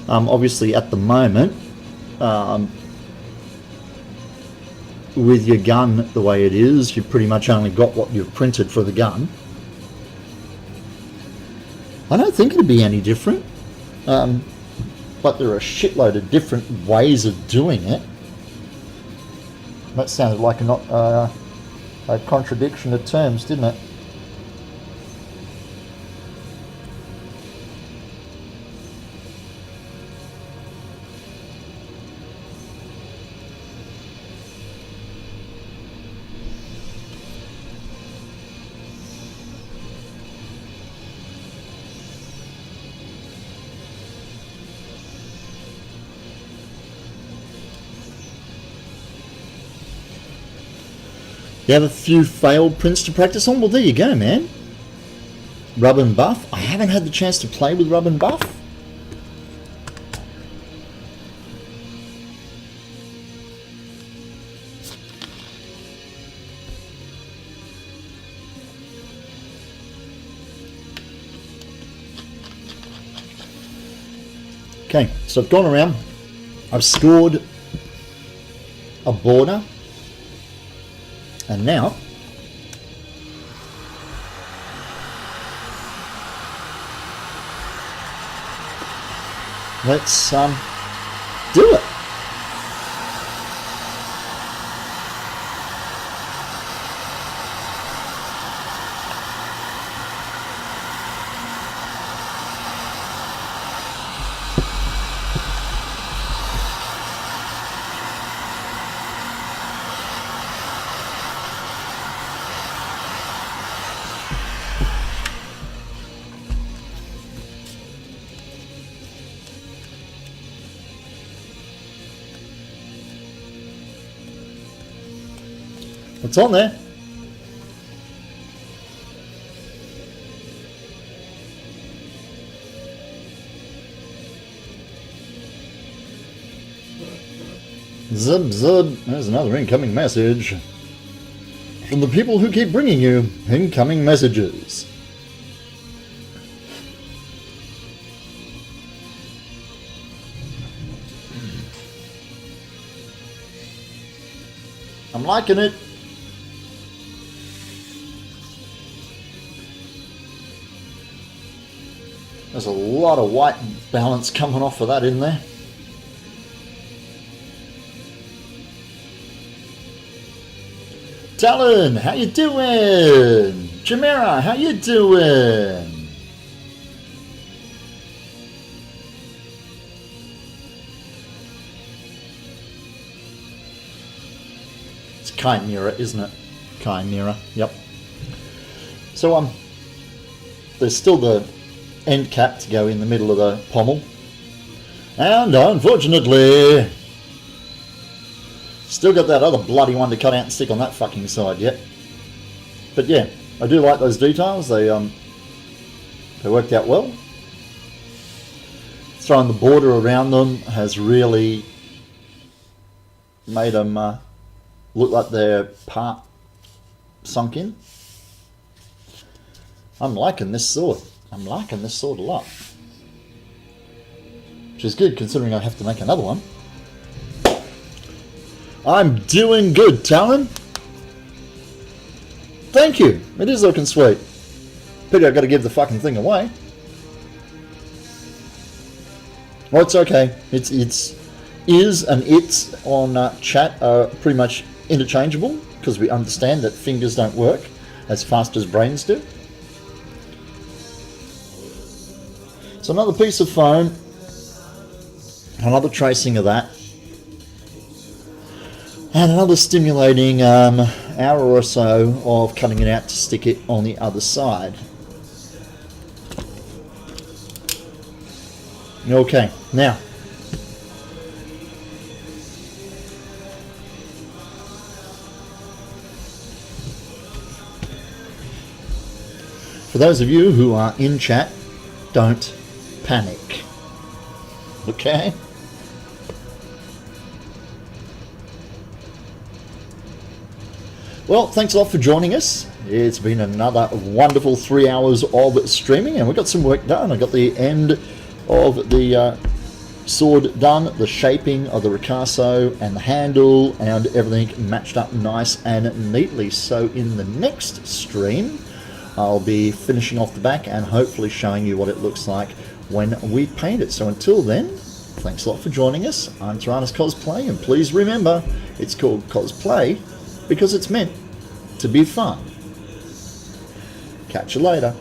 Obviously, at the moment, with your gun the way it is, you've pretty much only got what you've printed for the gun. I don't think it'd be any different. But there are a shitload of different ways of doing it. That sounded like a contradiction of terms, didn't it? You have a few failed prints to practice on? Well, there you go, man. Rub and Buff. I haven't had the chance to play with Rub and Buff. Okay, so I've gone around. I've scored a border. And now, let's do it. What's on there? Zub zub, there's another incoming message from the people who keep bringing you incoming messages. I'm liking it. There's a lot of white balance coming off of that in there. Talon, how you doing? Chimera, how you doing? It's Chimera, isn't it? Chimera, yep. So there's still the end cap to go in the middle of the pommel. And unfortunately, still got that other bloody one to cut out and stick on that fucking side yet. But yeah, I do like those details. They worked out well. Throwing the border around them has really made them look like they're part sunk in. I'm liking this sword. I'm liking this sword a lot. Which is good considering I have to make another one. I'm doing good, Talon. Thank you. It is looking sweet. Pity I've got to give the fucking thing away. Well, it's okay. It's is and it's on chat are pretty much interchangeable because we understand that fingers don't work as fast as brains do. So another piece of foam, another tracing of that, and another stimulating hour or so of cutting it out to stick it on the other side. Okay, now for those of you who are in chat, don't panic. Okay? Well, thanks a lot for joining us. It's been another wonderful 3 hours of streaming, and we got some work done. I got the end of the sword done, the shaping of the ricasso and the handle, and everything matched up nice and neatly. So in the next stream, I'll be finishing off the back and hopefully showing you what it looks like when we paint it. So until then, thanks a lot for joining us. I'm Tyrannus Cosplay, and please remember, it's called Cosplay because it's meant to be fun. Catch you later.